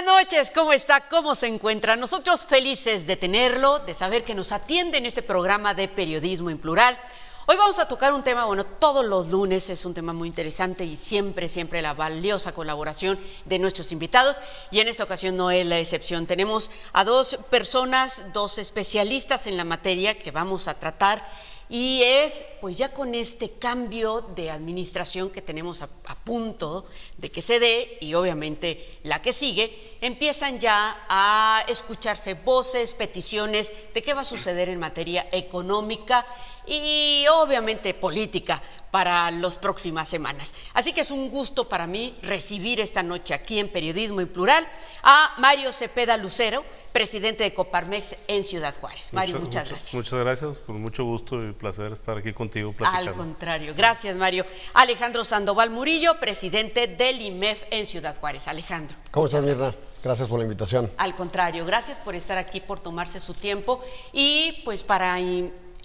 Buenas noches, ¿cómo está? ¿Cómo se encuentra? Nosotros felices de tenerlo, de saber que nos atiende en este programa de Periodismo en Plural. Hoy vamos a tocar un tema, bueno, todos los lunes es un tema muy interesante y siempre la valiosa colaboración de nuestros invitados, y en esta ocasión no es la excepción. Tenemos a dos personas, dos especialistas en la materia que vamos a tratar, y es pues ya con este cambio de administración que tenemos a punto de que se dé, y obviamente la que sigue, empiezan ya a escucharse voces, peticiones de qué va a suceder en materia económica y obviamente política para las próximas semanas. Así que es un gusto para mí recibir esta noche aquí en Periodismo en Plural a Mario Cepeda Lucero, presidente de Coparmex en Ciudad Juárez. Mario, muchas gracias. Muchas gracias, con mucho gusto y placer estar aquí contigo platicando. Al contrario, gracias, Mario. Alejandro Sandoval Murillo, presidente del IMEF en Ciudad Juárez. Alejandro. ¿Cómo estás, Mirna? Gracias por la invitación. Al contrario, gracias por estar aquí, por tomarse su tiempo y pues para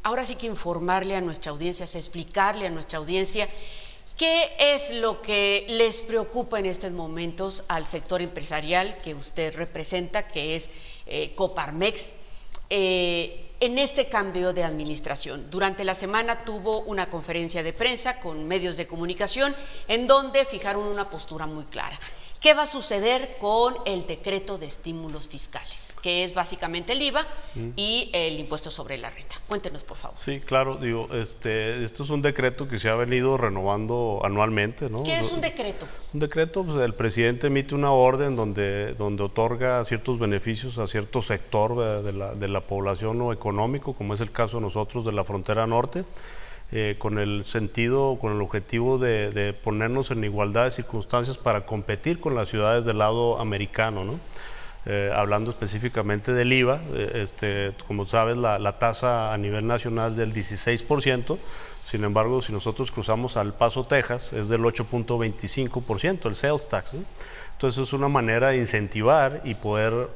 ahora sí que informarle a nuestra audiencia, explicarle a nuestra audiencia qué es lo que les preocupa en estos momentos al sector empresarial que usted representa, que es Coparmex, en este cambio de administración. Durante la semana tuvo una conferencia de prensa con medios de comunicación en donde fijaron una postura muy clara. ¿Qué va a suceder con el decreto de estímulos fiscales? Que es básicamente el IVA y el impuesto sobre la renta. Cuéntenos, por favor. Sí, claro, digo, esto es un decreto que se ha venido renovando anualmente, ¿no? ¿Qué es un decreto? Un decreto, pues el presidente emite una orden donde otorga ciertos beneficios a cierto sector de la población o económico, como es el caso de nosotros de la frontera norte. Con el objetivo de ponernos en igualdad de circunstancias para competir con las ciudades del lado americano, ¿no? Hablando específicamente del IVA, como sabes, la tasa a nivel nacional es del 16%, sin embargo, si nosotros cruzamos al Paso, Texas, es del 8.25%, el sales tax, ¿no? Entonces es una manera de incentivar y poder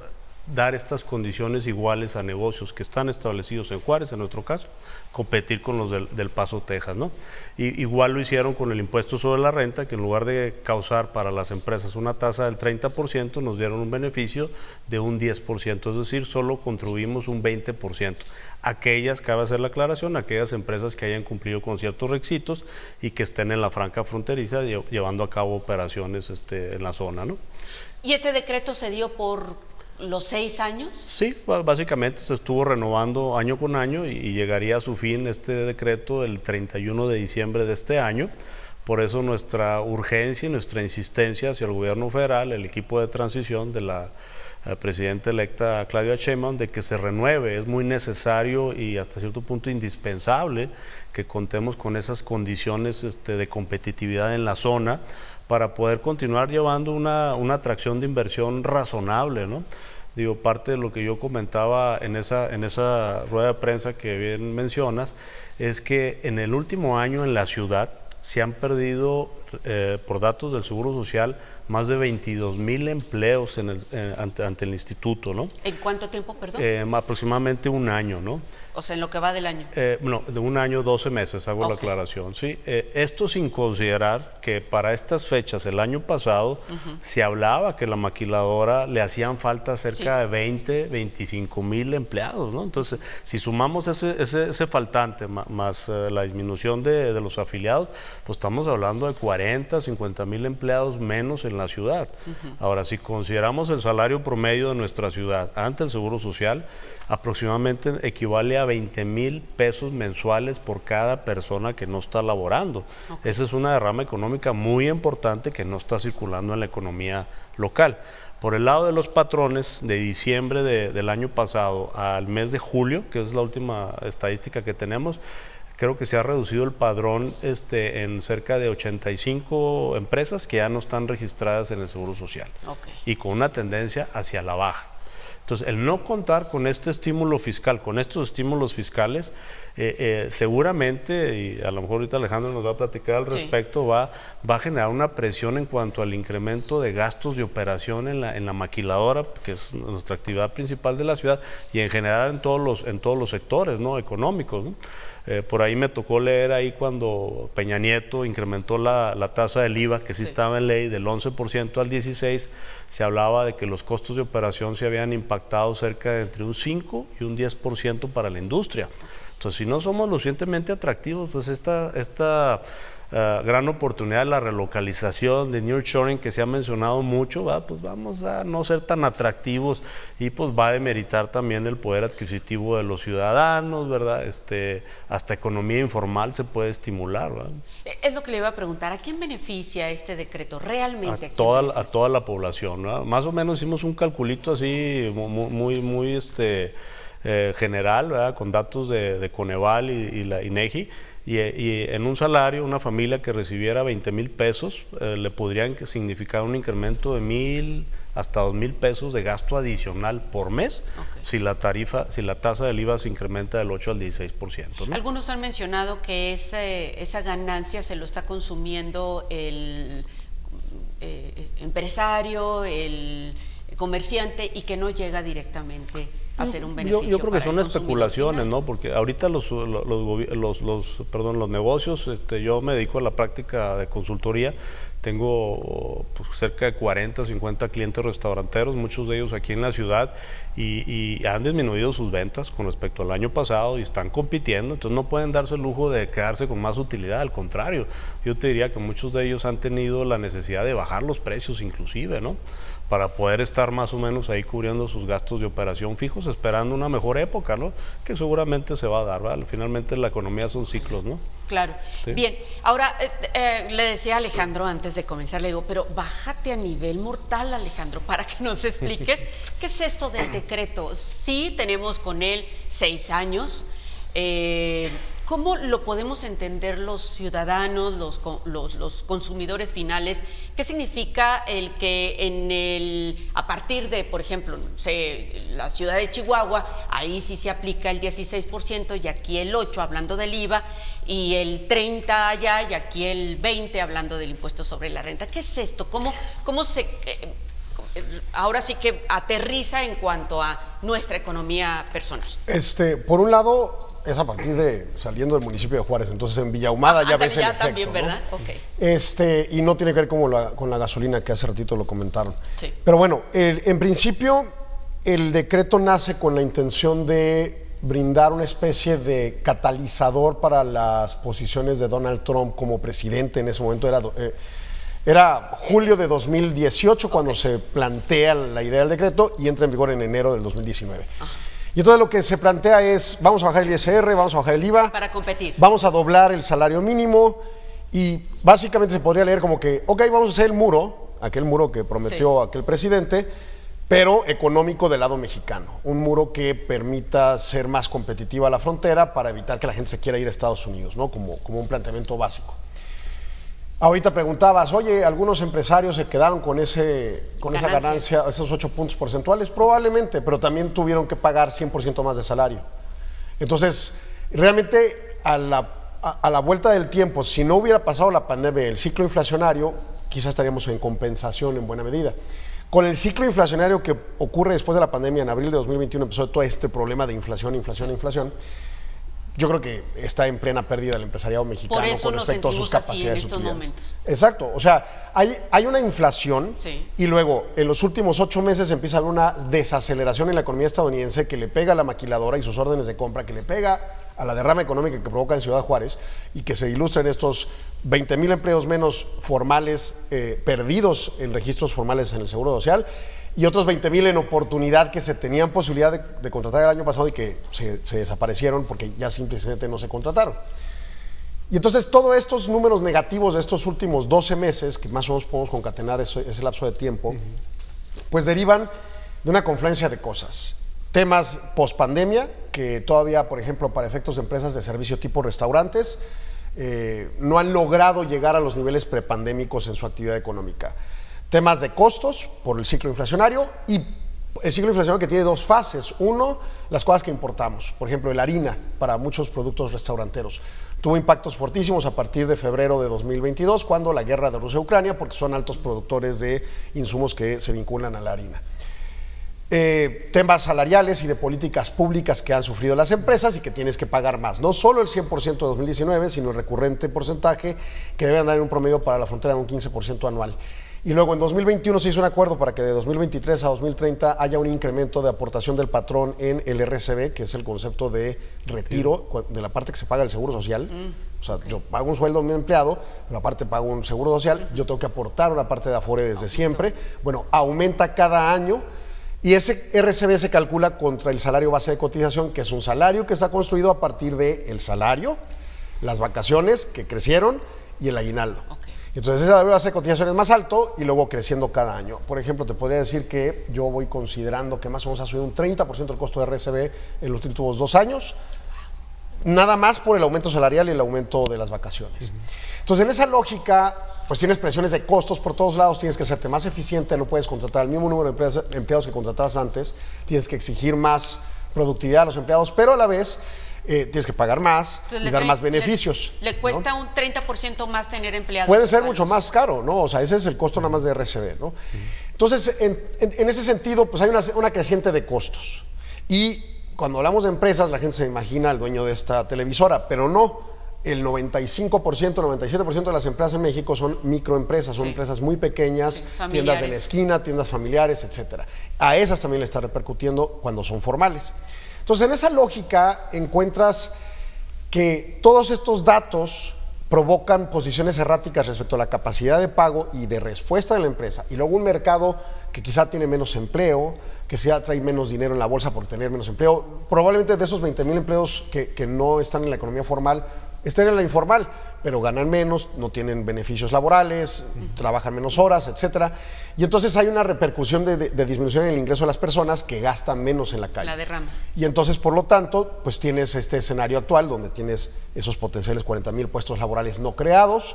dar estas condiciones iguales a negocios que están establecidos en Juárez, en nuestro caso, competir con los del Paso, Texas, ¿no? Y igual lo hicieron con el impuesto sobre la renta, que en lugar de causar para las empresas una tasa del 30%, nos dieron un beneficio de un 10%, es decir, solo contribuimos un 20%. Aquellas, cabe hacer la aclaración, aquellas empresas que hayan cumplido con ciertos requisitos y que estén en la franja fronteriza llevando a cabo operaciones en la zona, ¿no? ¿Y ese decreto se dio por los 6 años? Sí, básicamente se estuvo renovando año con año y llegaría a su fin este decreto el 31 de diciembre de este año. Por eso nuestra urgencia y nuestra insistencia hacia el gobierno federal, el equipo de transición de la presidenta electa Claudia Sheinbaum, de que se renueve. Es muy necesario y hasta cierto punto indispensable que contemos con esas condiciones de competitividad en la zona para poder continuar llevando una atracción de inversión razonable, ¿no? Digo, parte de lo que yo comentaba en esa rueda de prensa que bien mencionas, es que en el último año en la ciudad se han perdido, por datos del Seguro Social, más de 22,000 empleos ante el instituto, ¿no? ¿En cuánto tiempo, perdón? Aproximadamente un año, ¿no? O sea, en lo que va del año. No, de un año, 12 meses, hago la aclaración, ¿sí? Esto sin considerar que para estas fechas, el año pasado, se hablaba que la maquiladora le hacían falta cerca de 25,000 empleados, ¿no? Entonces, si sumamos ese faltante más la disminución de los afiliados, pues estamos hablando de 50,000 empleados menos en la ciudad. Ahora, si consideramos el salario promedio de nuestra ciudad ante el Seguro Social, aproximadamente equivale a 20,000 pesos mensuales por cada persona que no está laborando. Esa es una derrama económica muy importante que no está circulando en la economía local. Por el lado de los patrones, de diciembre del año pasado al mes de julio, que es la última estadística que tenemos, creo que se ha reducido el padrón en cerca de 85 empresas que ya no están registradas en el Seguro Social, y con una tendencia hacia la baja. Entonces, el no contar con este estímulo fiscal, con estos estímulos fiscales, seguramente, y a lo mejor ahorita Alejandro nos va a platicar al respecto, va a generar una presión en cuanto al incremento de gastos de operación en la maquiladora, que es nuestra actividad principal de la ciudad, y en general en todos los sectores, ¿no?, económicos, ¿no? Por ahí me tocó leer ahí cuando Peña Nieto incrementó la tasa del IVA, que sí estaba en ley, del 11% al 16%, se hablaba de que los costos de operación se habían impactado cerca de entre un 5 y un 10% para la industria. Entonces, si no somos lo suficientemente atractivos, pues esta gran oportunidad de la relocalización, de nearshoring, que se ha mencionado mucho, pues vamos a no ser tan atractivos y pues va a demeritar también el poder adquisitivo de los ciudadanos, ¿verdad? Hasta economía informal se puede estimular, ¿verdad? Es lo que le iba a preguntar, ¿a quién beneficia este decreto realmente? A toda la población, ¿no? Más o menos hicimos un calculito así muy general, ¿verdad?, con datos de Coneval y la INEGI, y en un salario, una familia que recibiera 20,000 pesos, le podrían significar un incremento de 1,000 hasta 2,000 pesos de gasto adicional por mes, si la tasa del IVA se incrementa del 8 al 16%, ¿no? Algunos han mencionado que esa ganancia se lo está consumiendo el empresario, el comerciante, y que no llega directamente a ser un beneficio. Yo creo que son especulaciones, ¿no? Porque ahorita los negocios, yo me dedico a la práctica de consultoría, tengo pues, cerca de 40, 50 clientes restauranteros, muchos de ellos aquí en la ciudad, y han disminuido sus ventas con respecto al año pasado y están compitiendo, entonces no pueden darse el lujo de quedarse con más utilidad, al contrario, yo te diría que muchos de ellos han tenido la necesidad de bajar los precios inclusive, ¿no?, para poder estar más o menos ahí cubriendo sus gastos de operación fijos, esperando una mejor época, ¿no?, que seguramente se va a dar, ¿verdad? Finalmente la economía son ciclos, ¿no? Claro. ¿Sí? Bien, ahora le decía a Alejandro antes de comenzar, le digo, pero bájate a nivel mortal, Alejandro, para que nos expliques qué es esto del decreto. Sí, tenemos con él 6 años, ¿cómo lo podemos entender los ciudadanos, los consumidores finales? ¿Qué significa el que a partir de, por ejemplo, la ciudad de Chihuahua, ahí sí se aplica el 16% y aquí el 8%, hablando del IVA, y el 30% allá y aquí el 20% hablando del impuesto sobre la renta? ¿Qué es esto? ¿Cómo se ahora sí que aterriza en cuanto a nuestra economía personal? Por un lado, es a partir de saliendo del municipio de Juárez, entonces en Villa Ahumada ya ves el efecto, también, ¿verdad? ¿no? Okay. Y no tiene que ver con la gasolina, que hace ratito lo comentaron. Sí. Pero bueno, en principio el decreto nace con la intención de brindar una especie de catalizador para las posiciones de Donald Trump como presidente. En ese momento era julio de 2018 cuando se plantea la idea del decreto y entra en vigor en enero del 2019. Ajá. Y entonces lo que se plantea es, vamos a bajar el ISR, vamos a bajar el IVA. Para competir. Vamos a doblar el salario mínimo y básicamente se podría leer como que, ok, vamos a hacer el muro, aquel muro que prometió aquel presidente, pero económico del lado mexicano. Un muro que permita ser más competitiva la frontera para evitar que la gente se quiera ir a Estados Unidos, ¿no? Como un planteamiento básico. Ahorita preguntabas, oye, ¿algunos empresarios se quedaron con esa ganancia, esos 8 puntos porcentuales? Probablemente, pero también tuvieron que pagar 100% más de salario. Entonces, realmente a la vuelta del tiempo, si no hubiera pasado la pandemia, el ciclo inflacionario, quizás estaríamos en compensación en buena medida. Con el ciclo inflacionario que ocurre después de la pandemia, en abril de 2021 empezó todo este problema de inflación. Yo creo que está en plena pérdida el empresariado mexicano con respecto a sus capacidades y utilidades. Exacto, o sea, hay una inflación, sí, y luego en los últimos 8 meses empieza a haber una desaceleración en la economía estadounidense que le pega a la maquiladora y sus órdenes de compra, que le pega a la derrama económica que provoca en Ciudad Juárez y que se ilustra en estos 20,000 empleos menos formales perdidos en registros formales en el Seguro Social, y otros 20,000 en oportunidad que se tenían posibilidad de contratar el año pasado y que se desaparecieron porque ya simplemente no se contrataron. Y entonces todos estos números negativos de estos últimos 12 meses, que más o menos podemos concatenar ese lapso de tiempo, pues derivan de una confluencia de cosas. Temas post-pandemia, que todavía, por ejemplo, para efectos de empresas de servicio tipo restaurantes, no han logrado llegar a los niveles prepandémicos en su actividad económica. Temas de costos por el ciclo inflacionario y El ciclo inflacionario que tiene dos fases. Uno, las cosas que importamos. Por ejemplo, la harina para muchos productos restauranteros. Tuvo impactos fortísimos a partir de febrero de 2022, cuando la guerra de Rusia-Ucrania, porque son altos productores de insumos que se vinculan a la harina. Temas salariales y de políticas públicas que han sufrido las empresas y que tienes que pagar más. No solo el 100% de 2019, sino el recurrente porcentaje que debe andar en un promedio para la frontera de un 15% anual. Y luego en 2021 se hizo un acuerdo para que de 2023 a 2030 haya un incremento de aportación del patrón en el RCB, que es el concepto de retiro de la parte que se paga el seguro social. O sea, yo pago un sueldo a mi empleado, pero aparte pago un seguro social, yo tengo que aportar una parte de Afore desde siempre. Bueno, aumenta cada año y ese RCB se calcula contra el salario base de cotización, que es un salario que está construido a partir del salario, las vacaciones que crecieron y el aguinaldo. Entonces ese salario base de cotización es más alto y luego creciendo cada año. Por ejemplo, te podría decir que yo voy considerando que más o menos ha subido un 30% el costo de RCB en los últimos 2 años, nada más por el aumento salarial y el aumento de las vacaciones. Entonces, en esa lógica, pues tienes presiones de costos por todos lados, tienes que hacerte más eficiente, no puedes contratar el mismo número de empleados que contratabas antes, tienes que exigir más productividad a los empleados, pero a la vez tienes que pagar más. Entonces, y dar más beneficios. Le cuesta, ¿no?, un 30% más tener empleados. Puede ser mucho más caro, ¿no? O sea, ese es el costo nada más de RCB, ¿no? Entonces, en ese sentido, pues hay una creciente de costos. Y cuando hablamos de empresas, la gente se imagina al dueño de esta televisora, pero no. El 95%, 97% de las empresas en México son microempresas, son empresas muy pequeñas, tiendas de la esquina, tiendas familiares, etcétera. A esas también le está repercutiendo cuando son formales. Entonces, en esa lógica encuentras que todos estos datos provocan posiciones erráticas respecto a la capacidad de pago y de respuesta de la empresa, y luego un mercado que quizá tiene menos empleo, que quizá trae menos dinero en la bolsa por tener menos empleo. Probablemente de esos 20,000 empleos que no están en la economía formal, están en la informal, pero ganan menos, no tienen beneficios laborales, trabajan menos horas, etcétera. Y entonces hay una repercusión de disminución en el ingreso de las personas que gastan menos en la calle. La derrama. Y entonces, por lo tanto, pues tienes este escenario actual donde tienes esos potenciales 40,000 puestos laborales no creados,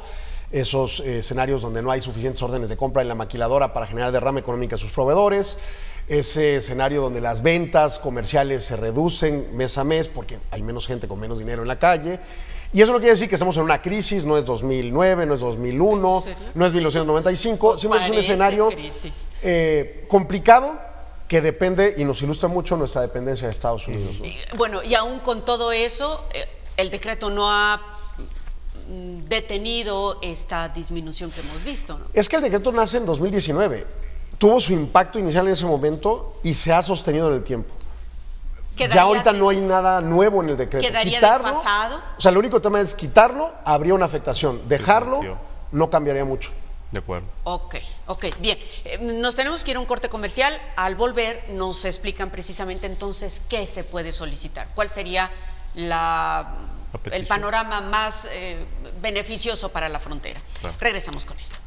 esos escenarios donde no hay suficientes órdenes de compra en la maquiladora para generar derrama económica a sus proveedores, ese escenario donde las ventas comerciales se reducen mes a mes porque hay menos gente con menos dinero en la calle. Y eso no quiere decir que estamos en una crisis, no es 2009, no es 2001, no es 1995, sino es un escenario complicado que depende y nos ilustra mucho nuestra dependencia de Estados Unidos, ¿no? Bueno, y aún con todo eso, el decreto no ha detenido esta disminución que hemos visto, ¿no? Es que el decreto nace en 2019, tuvo su impacto inicial en ese momento y se ha sostenido en el tiempo. Ya ahorita no hay nada nuevo en el decreto. ¿Quedaría desfasado? O sea, el único tema es quitarlo, habría una afectación. Dejarlo no cambiaría mucho. De acuerdo. Ok, bien. Nos tenemos que ir a un corte comercial. Al volver nos explican precisamente entonces qué se puede solicitar. ¿Cuál sería el panorama más beneficioso para la frontera? Claro. Regresamos con esto.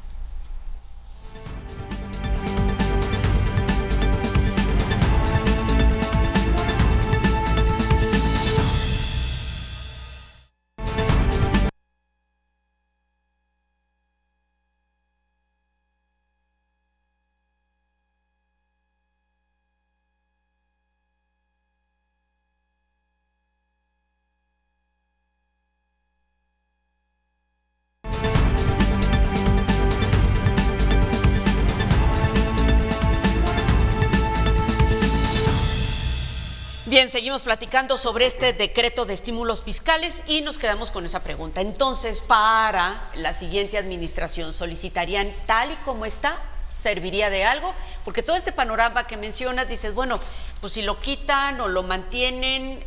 Bien, seguimos platicando sobre este decreto de estímulos fiscales y nos quedamos con esa pregunta. Entonces, para la siguiente administración, ¿solicitarían tal y como está? ¿Serviría de algo? Porque todo este panorama que mencionas, dices, bueno, pues si lo quitan o lo mantienen,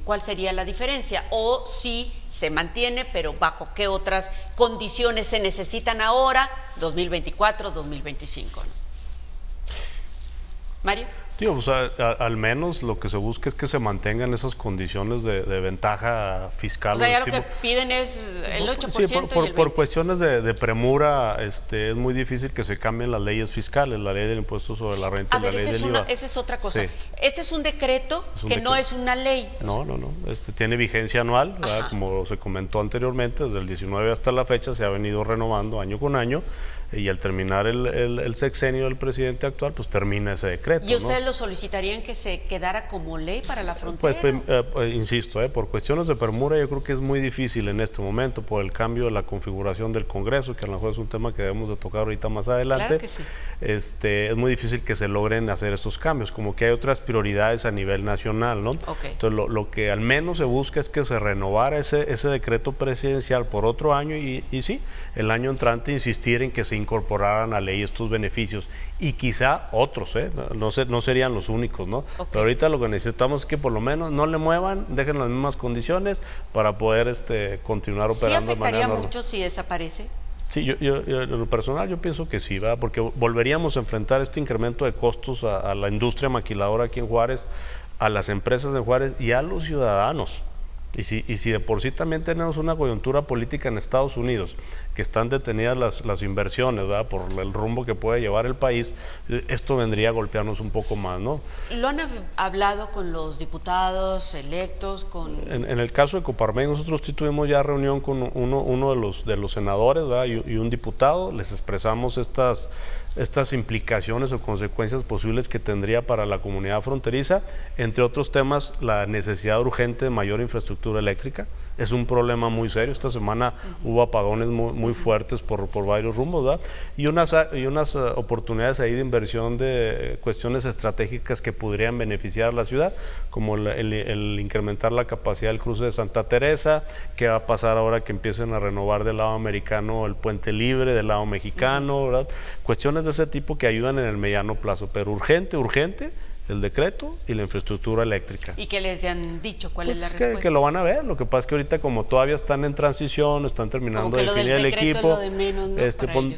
¿cuál sería la diferencia? O si se mantiene, pero ¿bajo qué otras condiciones se necesitan ahora, 2024, 2025? ¿No? Mario. Tío, o sea, al menos lo que se busca es que se mantengan esas condiciones de ventaja fiscal. O sea, ya lo que piden es el 8% Sí, y el 20%. por cuestiones de premura, es muy difícil que se cambien las leyes fiscales, la ley del impuesto sobre la renta y la ley del IVA. Esa es otra cosa. Sí. Este es un decreto no es una ley. No. Tiene vigencia anual, como se comentó anteriormente, desde el 19 hasta la fecha se ha venido renovando año con año. Y al terminar el sexenio del presidente actual, pues termina ese decreto. ¿Y ustedes lo solicitarían que se quedara como ley para la frontera? Pues, insisto, por cuestiones de premura yo creo que es muy difícil en este momento por el cambio de la configuración del Congreso, que a lo mejor es un tema que debemos de tocar ahorita más adelante. Claro que sí. Es muy difícil que se logren hacer esos cambios, como que hay otras prioridades a nivel nacional, ¿no? Okay. Entonces lo que al menos se busca es que se renovara ese decreto presidencial por otro año y sí, el año entrante insistir en que se incorporaran a ley estos beneficios y quizá otros, no serían los únicos, ¿no? Okay. Pero ahorita lo que necesitamos es que por lo menos no le muevan, dejen las mismas condiciones para poder continuar operando de manera normal. ¿Sí afectaría mucho si desaparece? Sí, yo en lo personal yo pienso que sí, ¿verdad? Porque volveríamos a enfrentar este incremento de costos a la industria maquiladora aquí en Juárez, a las empresas de Juárez y a los ciudadanos. Y si de por sí también tenemos una coyuntura política en Estados Unidos, que están detenidas las inversiones, ¿verdad? Por el rumbo que puede llevar el país, esto vendría a golpearnos un poco más, ¿no? ¿Lo han hablado con los diputados electos? En el caso de Coparmex, nosotros sí tuvimos ya reunión con uno de los senadores, ¿verdad? y un diputado, les expresamos estas implicaciones o consecuencias posibles que tendría para la comunidad fronteriza, entre otros temas, la necesidad urgente de mayor infraestructura eléctrica. Es un problema muy serio. Esta semana hubo apagones muy fuertes por varios rumbos, ¿verdad? Y unas oportunidades ahí de inversión de cuestiones estratégicas que podrían beneficiar a la ciudad, como el incrementar la capacidad del cruce de Santa Teresa, qué va a pasar ahora que empiecen a renovar del lado americano el puente libre, del lado mexicano, ¿verdad? Cuestiones de ese tipo que ayudan en el mediano plazo, pero urgente, el decreto y la infraestructura eléctrica. ¿Y qué les han dicho? ¿Cuál es la respuesta? Que lo van a ver. Lo que pasa es que ahorita como todavía están en transición, están terminando de definir el equipo. Es lo de menos, ¿no?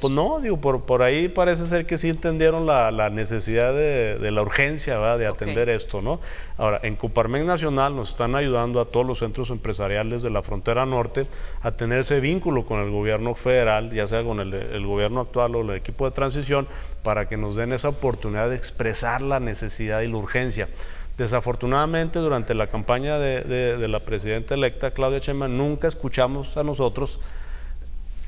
Pues no, digo, por ahí parece ser que sí entendieron la necesidad de la urgencia, ¿verdad? De atender esto, ¿no? Ahora, en Coparmex Nacional nos están ayudando a todos los centros empresariales de la frontera norte a tener ese vínculo con el gobierno federal, ya sea con el gobierno actual o el equipo de transición, para que nos den esa oportunidad de expresar la necesidad y la urgencia. Desafortunadamente, durante la campaña de la presidenta electa Claudia Sheinbaum, nunca escuchamos a nosotros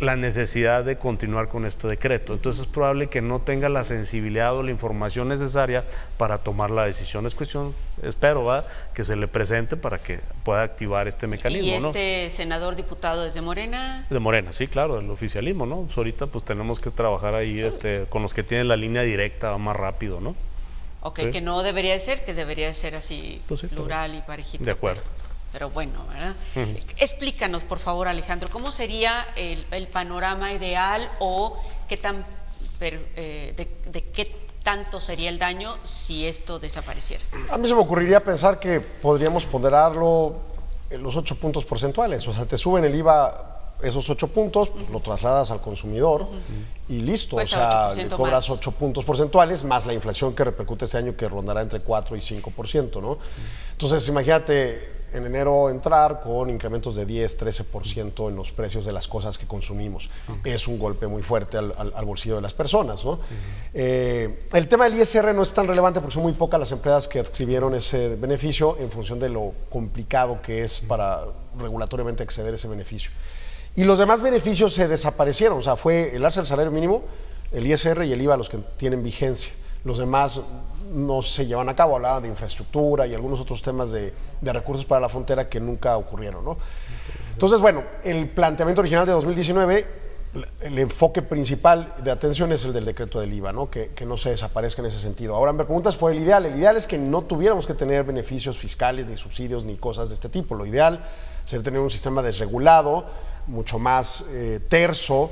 la necesidad de continuar con este decreto. Entonces es probable que no tenga la sensibilidad o la información necesaria para tomar la decisión. Es cuestión, espero, ¿verdad?, que se le presente para que pueda activar este mecanismo. ¿Y este senador diputado es de Morena? De Morena, sí, claro, del oficialismo, ¿no? Pues ahorita pues tenemos que trabajar ahí con los que tienen la línea directa más rápido, ¿no? Ok, sí. Que no debería de ser, que debería de ser así, pues sí, plural y parejito. De acuerdo. Pero bueno, ¿verdad? Explícanos, por favor, Alejandro, ¿cómo sería el panorama ideal o qué de qué tanto sería el daño si esto desapareciera? A mí se me ocurriría pensar que podríamos ponderarlo en los 8 puntos porcentuales. O sea, te suben el IVA esos 8 puntos, pues lo trasladas al consumidor y listo. Pues o sea, le cobras 8 puntos porcentuales más la inflación que repercute este año, que rondará entre 4 y 5%, ¿no? Entonces, imagínate en enero entrar con incrementos de 10, 13% en los precios de las cosas que consumimos. Es un golpe muy fuerte al bolsillo de las personas, ¿no? El tema del ISR no es tan relevante porque son muy pocas las empresas que adscribieron ese beneficio en función de lo complicado que es para regulatoriamente acceder a ese beneficio. Y los demás beneficios se desaparecieron, o sea, fue el alza del salario mínimo, el ISR y el IVA los que tienen vigencia. Los demás no se llevan a cabo, hablaba de infraestructura y algunos otros temas de recursos para la frontera que nunca ocurrieron, ¿no? Entonces, bueno, el planteamiento original de 2019, el enfoque principal de atención es el del decreto del IVA, ¿no? Que no se desaparezca en ese sentido. Ahora me preguntas por el ideal es que no tuviéramos que tener beneficios fiscales, ni subsidios, ni cosas de este tipo. Lo ideal sería tener un sistema desregulado, mucho más terso.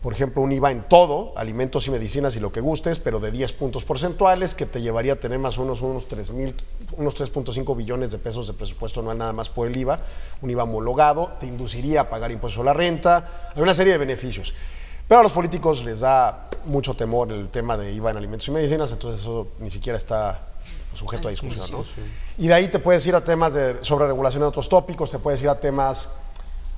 Por ejemplo, un IVA en todo, alimentos y medicinas y lo que gustes, pero de 10 puntos porcentuales, que te llevaría a tener más o menos unos 3.5 billones de pesos de presupuesto anual nada más por el IVA. Un IVA homologado, te induciría a pagar impuestos a la renta, hay una serie de beneficios. Pero a los políticos les da mucho temor el tema de IVA en alimentos y medicinas, entonces eso ni siquiera está sujeto a discusión, ¿no? Y de ahí te puedes ir a temas de sobreregulación de otros tópicos, te puedes ir a temas,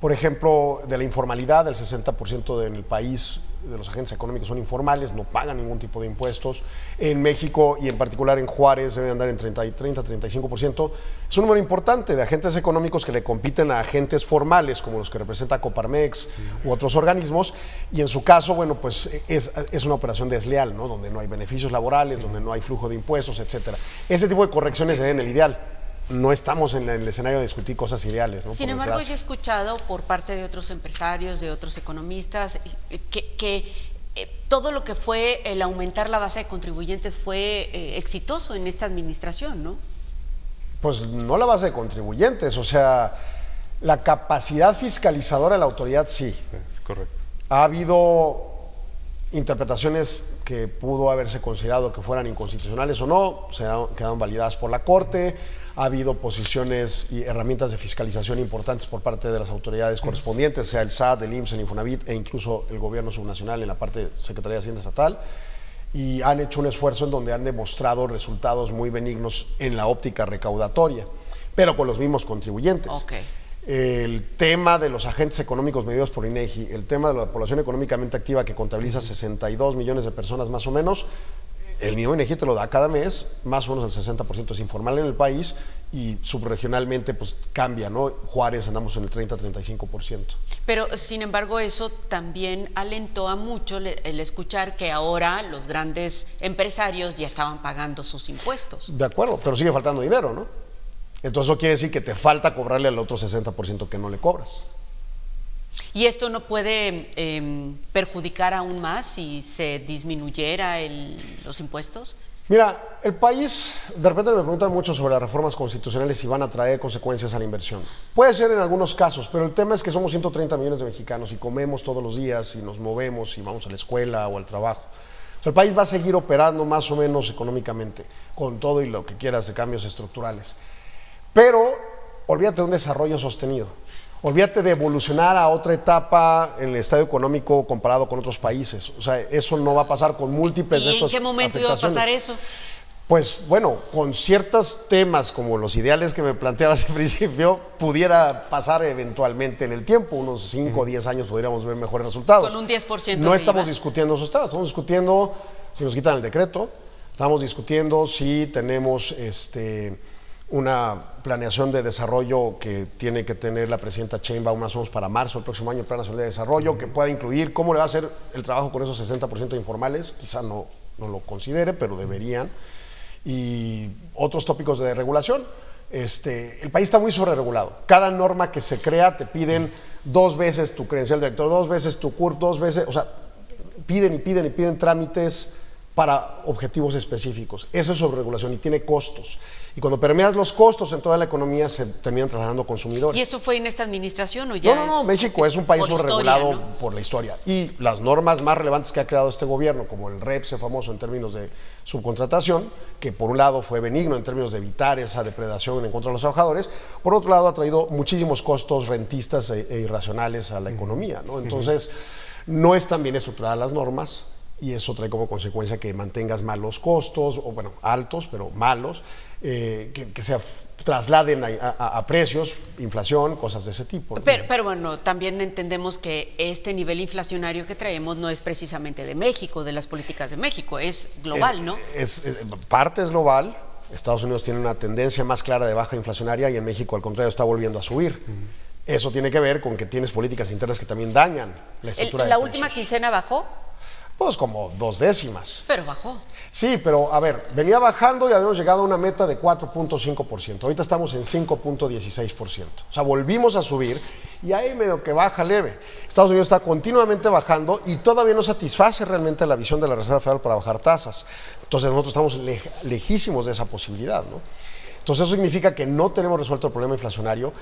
por ejemplo, de la informalidad. El 60% en el país de los agentes económicos son informales, no pagan ningún tipo de impuestos. En México y en particular en Juárez deben andar en 30-35%. Es un número importante de agentes económicos que le compiten a agentes formales, como los que representa Coparmex u otros organismos, y en su caso, bueno, pues es una operación desleal, ¿no? Donde no hay beneficios laborales, donde no hay flujo de impuestos, etcétera. Ese tipo de correcciones serían el ideal. No estamos en el escenario de discutir cosas ideales, ¿no? Sin embargo, yo he escuchado por parte de otros empresarios, de otros economistas, que todo lo que fue el aumentar la base de contribuyentes fue exitoso en esta administración, ¿no? Pues no la base de contribuyentes, o sea, la capacidad fiscalizadora de la autoridad sí. Es correcto. Ha habido interpretaciones que pudo haberse considerado que fueran inconstitucionales o no, quedaron validadas por la Corte. Ha habido posiciones y herramientas de fiscalización importantes por parte de las autoridades correspondientes, sea el SAT, el IMSS, el Infonavit e incluso el gobierno subnacional en la parte de Secretaría de Hacienda Estatal, y han hecho un esfuerzo en donde han demostrado resultados muy benignos en la óptica recaudatoria, pero con los mismos contribuyentes. Okay. El tema de los agentes económicos medidos por INEGI, el tema de la población económicamente activa que contabiliza 62 millones de personas más o menos, el mismo INEGI te lo da cada mes, más o menos el 60% es informal en el país y subregionalmente pues cambia, ¿no? Juárez andamos en el 30-35%. Pero sin embargo eso también alentó a mucho el escuchar que ahora los grandes empresarios ya estaban pagando sus impuestos. De acuerdo, pero sigue faltando dinero, ¿no? Entonces eso quiere decir que te falta cobrarle al otro 60% que no le cobras. ¿Y esto no puede perjudicar aún más si se disminuyera los impuestos? Mira, el país, de repente me preguntan mucho sobre las reformas constitucionales si van a traer consecuencias a la inversión. Puede ser en algunos casos, pero el tema es que somos 130 millones de mexicanos y comemos todos los días y nos movemos y vamos a la escuela o al trabajo. O sea, el país va a seguir operando más o menos económicamente, con todo y lo que quieras de cambios estructurales. Pero olvídate de un desarrollo sostenido. Olvídate de evolucionar a otra etapa en el estadio económico comparado con otros países. O sea, eso no va a pasar con múltiples de estos ¿Y en qué momento iba a pasar eso? Pues bueno, con ciertos temas como los ideales que me planteabas al principio, pudiera pasar eventualmente en el tiempo, unos 5 o 10 años podríamos ver mejores resultados. Con un 10% No estamos discutiendo esos temas, estamos discutiendo si nos quitan el decreto, estamos discutiendo si tenemos una planeación de desarrollo que tiene que tener la presidenta Sheinbaum más o menos para marzo del próximo año, el Plan Nacional de Desarrollo, que pueda incluir cómo le va a hacer el trabajo con esos 60% informales, quizá no lo considere, pero deberían, y otros tópicos de regulación. El país está muy sobreregulado. Cada norma que se crea te piden 2 veces tu credencial de director, 2 veces tu CURP, 2 veces, o sea, piden trámites para objetivos específicos. Eso es sobreregulación y tiene costos. Y cuando permeas los costos en toda la economía se terminan trasladando consumidores. ¿Y esto fue en esta administración o ya? No, México es un país sobreregulado, ¿no? Por la historia. Y las normas más relevantes que ha creado este gobierno, como el REPSE famoso en términos de subcontratación, que por un lado fue benigno en términos de evitar esa depredación en contra de los trabajadores, por otro lado ha traído muchísimos costos rentistas e irracionales a la economía, ¿no? Entonces, no están bien estructuradas las normas, y eso trae como consecuencia que mantengas malos costos, o bueno, altos, pero malos, que se trasladen a precios, inflación, cosas de ese tipo, ¿no? Pero bueno, también entendemos que este nivel inflacionario que traemos no es precisamente de México, de las políticas de México, es global, ¿no? Parte es global. Estados Unidos tiene una tendencia más clara de baja inflacionaria y en México, al contrario, está volviendo a subir. Eso tiene que ver con que tienes políticas internas que también dañan la estructura de ¿La precios. última quincena bajó? Pues como 2 décimas. Pero bajó. Sí, pero a ver, venía bajando y habíamos llegado a una meta de 4.5%. Ahorita estamos en 5.16%. O sea, volvimos a subir y ahí medio que baja leve. Estados Unidos está continuamente bajando y todavía no satisface realmente la visión de la Reserva Federal para bajar tasas. Entonces nosotros estamos lejísimos de esa posibilidad, ¿no? Entonces eso significa que no tenemos resuelto el problema inflacionario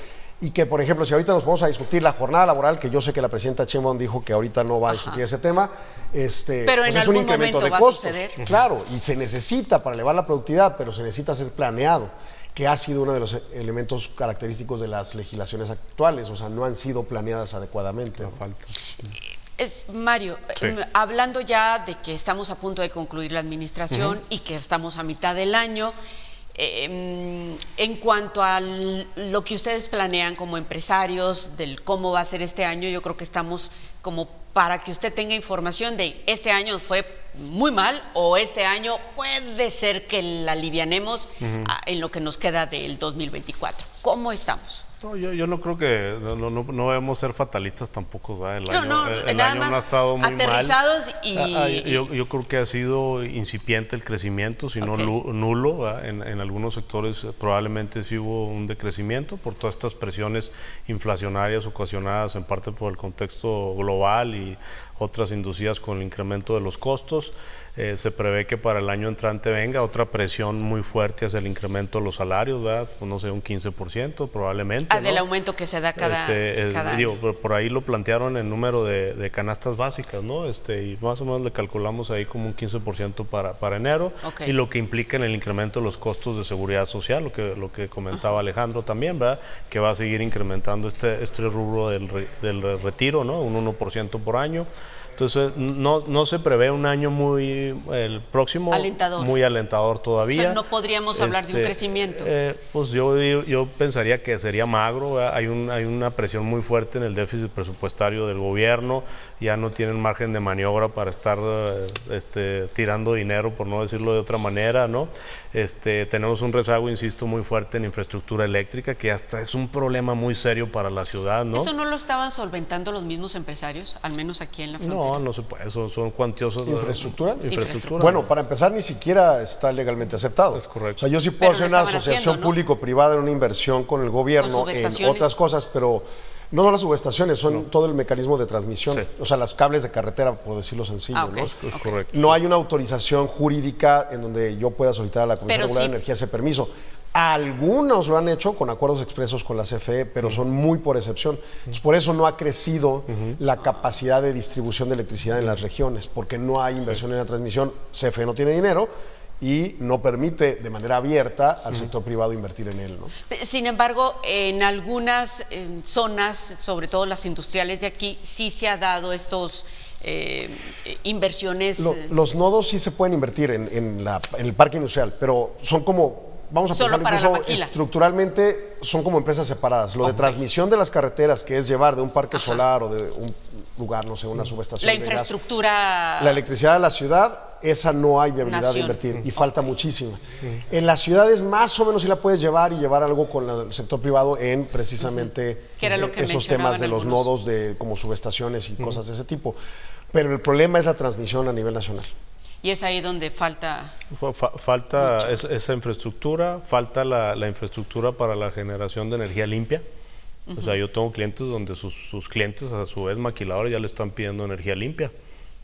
y que, por ejemplo, si ahorita nos vamos a discutir la jornada laboral, que yo sé que la presidenta Sheinbaum dijo que ahorita no va a discutir ese tema, pero pues en es un algún incremento momento de va a costos. suceder. Claro, y se necesita para elevar la productividad, pero se necesita ser planeado, que ha sido uno de los elementos característicos de las legislaciones actuales, o sea, no han sido planeadas adecuadamente. No falta. Mario, Sí. Hablando ya de que estamos a punto de concluir la administración y que estamos a mitad del año, en cuanto a lo que ustedes planean como empresarios, del cómo va a ser este año, yo creo que estamos como para que usted tenga información de este año fue muy mal o este año puede ser que la alivianemos en lo que nos queda del 2024. ¿Cómo estamos? No, yo no creo que, no debemos ser fatalistas tampoco, ¿verdad? El nada año más no ha estado muy aterrizados mal. y... Yo creo que ha sido incipiente el crecimiento, si no nulo, ¿verdad? En algunos sectores probablemente sí hubo un decrecimiento por todas estas presiones inflacionarias ocasionadas en parte por el contexto global y otras inducidas con el incremento de los costos. Se prevé que para el año entrante venga otra presión muy fuerte hacia el incremento de los salarios, ¿verdad? Pues no sé, un 15% probablemente. Del ¿no? aumento que se da cada año. Por ahí lo plantearon en número de canastas básicas, ¿no? Y más o menos le calculamos ahí como un 15% para enero, y lo que implica en el incremento de los costos de seguridad social, lo que comentaba Alejandro también, ¿verdad? Que va a seguir incrementando este rubro del retiro, ¿no? Un 1% por año. Entonces, no se prevé un año el próximo, alentador. Muy alentador todavía. O sea, no podríamos hablar de un crecimiento. Pues yo pensaría que sería magro, ¿verdad? Hay una presión muy fuerte en el déficit presupuestario del gobierno, ya no tienen margen de maniobra para estar tirando dinero, por no decirlo de otra manera, ¿no? Tenemos un rezago, insisto, muy fuerte en infraestructura eléctrica, que hasta es un problema muy serio para la ciudad, ¿no? ¿Eso no lo estaban solventando los mismos empresarios, al menos aquí en la frontera? No se puede, son cuantiosos. ¿Infraestructura? Infraestructura. Bueno, para empezar, ni siquiera está legalmente aceptado. Es correcto. O sea, yo sí puedo Pero hacer lo una estaban asociación haciendo, ¿no? público-privada en una inversión con el gobierno Con en subestaciones. otras cosas, pero no son las subestaciones, son todo el mecanismo de transmisión. Sí. O sea, las cables de carretera, por decirlo sencillo, ok. ¿no? Es correcto. No hay una autorización jurídica en donde yo pueda solicitar a la Comisión Pero Regular sí. de Energía ese permiso. Algunos lo han hecho con acuerdos expresos con la CFE, pero son muy por excepción. Entonces, por eso no ha crecido la capacidad de distribución de electricidad en las regiones, porque no hay inversión en la transmisión. CFE no tiene dinero y no permite de manera abierta al sector privado invertir en él, ¿no? Sin embargo, en algunas zonas, sobre todo las industriales de aquí, sí se ha dado estos inversiones. Los nodos sí se pueden invertir en el parque industrial, pero son como, vamos a Solo pensarlo para la incluso maquila. estructuralmente, son como empresas separadas. Lo de transmisión de las carreteras, que es llevar de un parque solar o de un lugar, no sé, una subestación La de gas, infraestructura. la electricidad de la ciudad, esa no hay viabilidad Nación. de invertir y falta muchísima. En las ciudades más o menos sí la puedes llevar y llevar algo con el sector privado en precisamente Que era lo que esos mencionaban temas de los algunos. nodos de como subestaciones y cosas de ese tipo. Pero el problema es la transmisión a nivel nacional. Y es ahí donde falta. Falta esa infraestructura, falta la infraestructura para la generación de energía limpia. O sea, yo tengo clientes donde sus clientes, a su vez maquiladores, ya le están pidiendo energía limpia.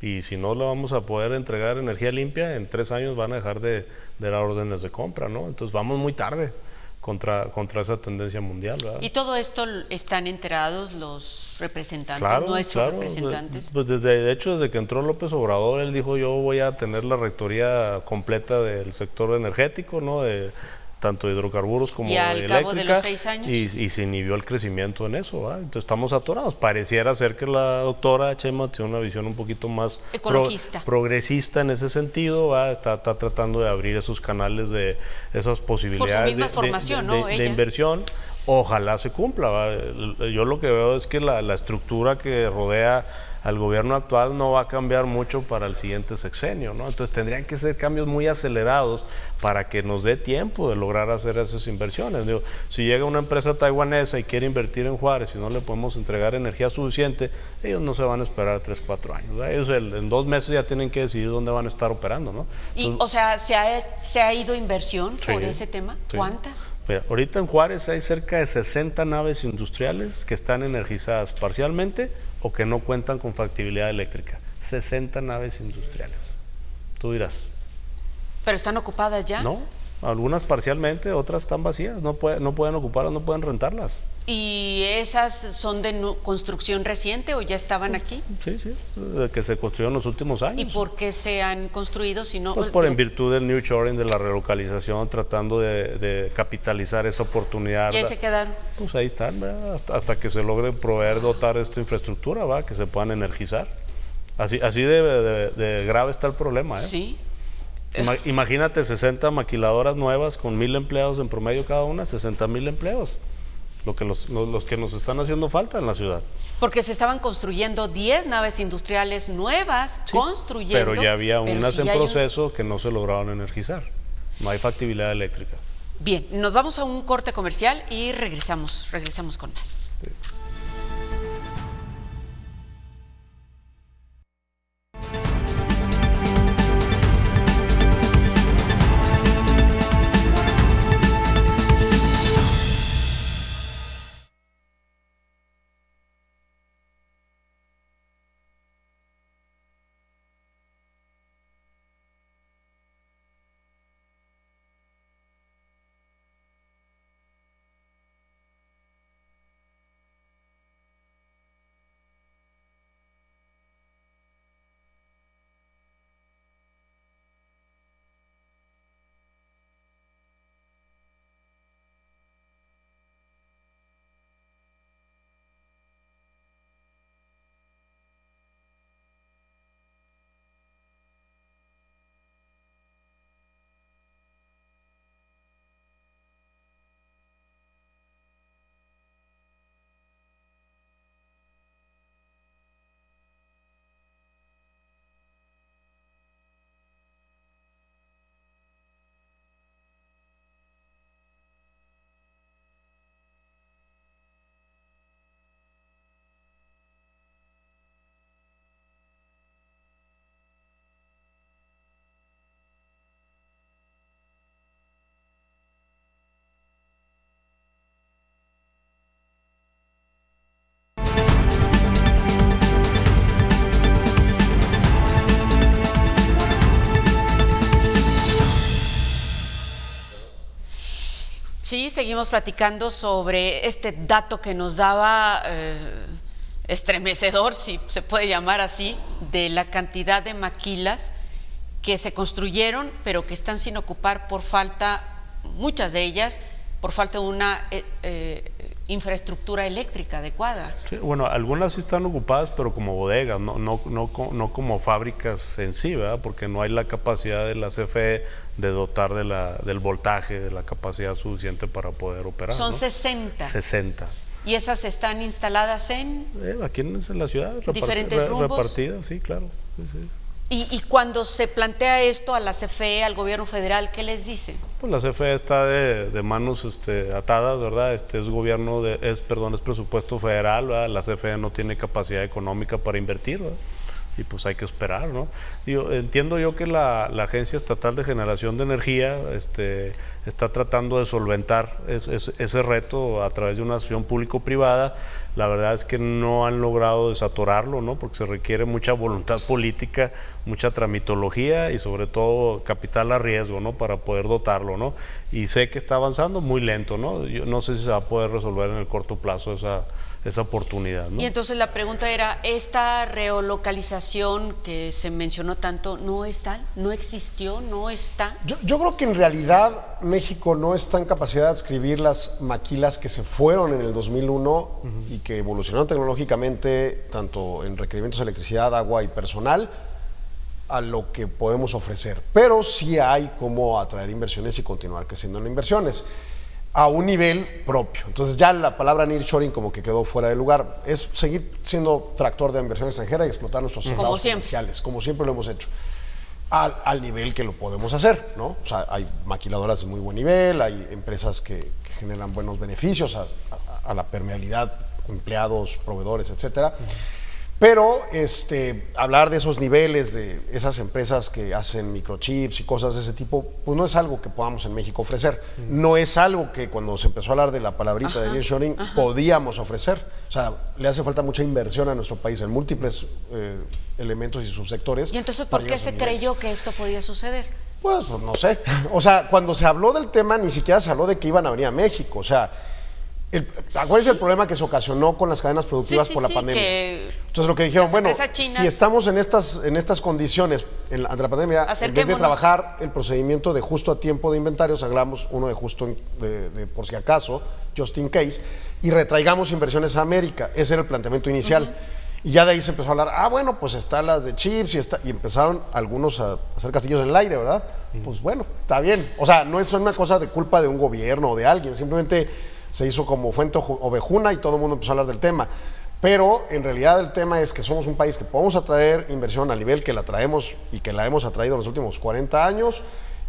Y si no le vamos a poder entregar energía limpia, en 3 años van a dejar de dar órdenes de compra, ¿no? Entonces vamos muy tarde contra esa tendencia mundial, ¿verdad? ¿Y todo esto están enterados los representantes, Claro, nuestros claro. representantes? Pues de hecho, desde que entró López Obrador, él dijo, yo voy a tener la rectoría completa del sector energético, ¿no? De tanto de hidrocarburos como Y al de cabo de eléctrica, los 6 años. y se inhibió el crecimiento en eso, ¿verdad? Entonces estamos atorados. Pareciera ser que la doctora Sheinbaum tiene una visión un poquito más Ecologista. progresista en ese sentido, ¿verdad? Está tratando de abrir esos canales de esas posibilidades misma formación, ¿no? de Ella. inversión. Ojalá se cumpla, ¿verdad? Yo lo que veo es que la estructura que rodea al gobierno actual no va a cambiar mucho para el siguiente sexenio, ¿no? Entonces tendrían que ser cambios muy acelerados para que nos dé tiempo de lograr hacer esas inversiones. Digo, si llega una empresa taiwanesa y quiere invertir en Juárez y no le podemos entregar energía suficiente, ellos no se van a esperar 3, 4 años, ¿verdad? Ellos en 2 meses ya tienen que decidir dónde van a estar operando, ¿no? Y, Entonces, o sea, ¿se ha ido inversión por Sí, ese tema? sí. ¿Cuántas? Mira, ahorita en Juárez hay cerca de 60 naves industriales que están energizadas parcialmente o que no cuentan con factibilidad eléctrica. 60 naves industriales. Tú dirás, ¿Pero están ocupadas ya? no, algunas parcialmente, otras están vacías, no pueden ocuparlas, no pueden rentarlas. ¿Y esas son de construcción reciente o ya estaban aquí? Sí, que se construyeron en los últimos años. ¿Y por qué se han construido si no? Pues en virtud del New Shoring, de la relocalización, tratando de capitalizar esa oportunidad. ¿Y ahí se quedaron? Pues ahí están, ¿verdad? Hasta que se logre dotar esta infraestructura, ¿verdad? Que se puedan energizar. Así de grave está el problema, ¿eh? Sí. Imagínate 60 maquiladoras nuevas con 1,000 empleados en promedio cada una, 60,000 empleos. Lo que los que nos están haciendo falta en la ciudad. Porque se estaban construyendo 10 naves industriales nuevas, Sí, construyendo. pero ya había unas sí en hay proceso que no se lograron energizar. No hay factibilidad eléctrica. Bien, nos vamos a un corte comercial y regresamos con más. Sí. Sí, seguimos platicando sobre este dato que nos daba estremecedor, si se puede llamar así, de la cantidad de maquilas que se construyeron, pero que están sin ocupar por falta, muchas de ellas, por falta de una infraestructura eléctrica adecuada. Sí, bueno, algunas sí están ocupadas, pero como bodegas, no como fábricas en sí, ¿verdad? Porque no hay la capacidad de la CFE de dotar del voltaje, de la capacidad suficiente para poder operar. Son, ¿no? 60. ¿Y esas están instaladas en? Aquí en la ciudad. Diferentes rumbos. Repartidas, sí, claro. Sí. Y cuando se plantea esto a la CFE, al gobierno federal, ¿qué les dice? Pues la CFE está de manos atadas, ¿verdad? Es presupuesto federal, ¿verdad? La CFE no tiene capacidad económica para invertir, ¿verdad? Y pues hay que esperar, ¿no? Entiendo yo que la Agencia Estatal de Generación de Energía está tratando de solventar ese reto a través de una asociación público-privada. La verdad es que no han logrado desatorarlo, ¿no? Porque se requiere mucha voluntad política, mucha tramitología y sobre todo capital a riesgo, ¿no? Para poder dotarlo, ¿no? Y sé que está avanzando muy lento, ¿no? Yo no sé si se va a poder resolver en el corto plazo esa oportunidad, ¿no? Y entonces la pregunta era, ¿esta relocalización que se mencionó tanto no está, no existió, no está? Yo creo que en realidad México no está en capacidad de adscribir las maquilas que se fueron en el 2001 y que evolucionaron tecnológicamente, tanto en requerimientos de electricidad, agua y personal, a lo que podemos ofrecer. Pero sí hay cómo atraer inversiones y continuar creciendo en inversiones a un nivel propio. Entonces ya la palabra nearshoring como que quedó fuera de lugar. Es seguir siendo tractor de inversión extranjera y explotar nuestros mercados comerciales, como siempre lo hemos hecho, al nivel que lo podemos hacer, ¿no? O sea, hay maquiladoras de muy buen nivel, hay empresas que generan buenos beneficios a la permeabilidad, empleados, proveedores, etcétera. Pero hablar de esos niveles, de esas empresas que hacen microchips y cosas de ese tipo, pues no es algo que podamos en México ofrecer. No es algo que cuando se empezó a hablar de la palabrita de nearshoring podíamos ofrecer. O sea, le hace falta mucha inversión a nuestro país en múltiples elementos y subsectores. ¿Y entonces por qué se creyó que esto podía suceder? Pues no sé. O sea, cuando se habló del tema ni siquiera se habló de que iban a venir a México. O sea, acuérdense el problema que se ocasionó con las cadenas productivas por la pandemia. Entonces lo que dijeron, bueno, si estamos en estas condiciones ante la pandemia, en vez de trabajar el procedimiento de justo a tiempo de inventarios, hagamos uno de justo de por si acaso, just in case, y retraigamos inversiones a América. Ese era el planteamiento inicial. Y ya de ahí se empezó a hablar, bueno, pues están las de chips y empezaron algunos a hacer castillos en el aire, ¿verdad? Pues bueno, está bien. O sea, no es una cosa de culpa de un gobierno o de alguien, simplemente se hizo como fuente ovejuna y todo el mundo empezó a hablar del tema. Pero en realidad el tema es que somos un país que podemos atraer inversión al nivel que la traemos y que la hemos atraído en los últimos 40 años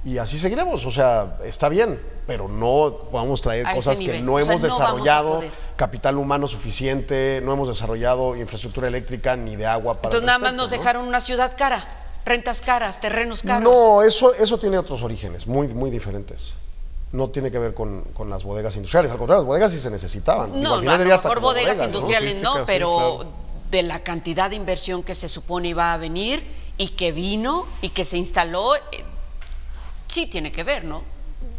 y así seguiremos. O sea, está bien, pero no podemos traer cosas que no hemos desarrollado, capital humano suficiente, no hemos desarrollado infraestructura eléctrica ni de agua para... Entonces nada más nos dejaron una ciudad cara, rentas caras, terrenos caros. No, eso tiene otros orígenes, muy, muy diferentes. No tiene que ver con las bodegas industriales, al contrario, las bodegas sí se necesitaban. No, a lo mejor bodegas industriales no, pero claro, de la cantidad de inversión que se supone iba a venir y que vino y que se instaló, sí tiene que ver, ¿no?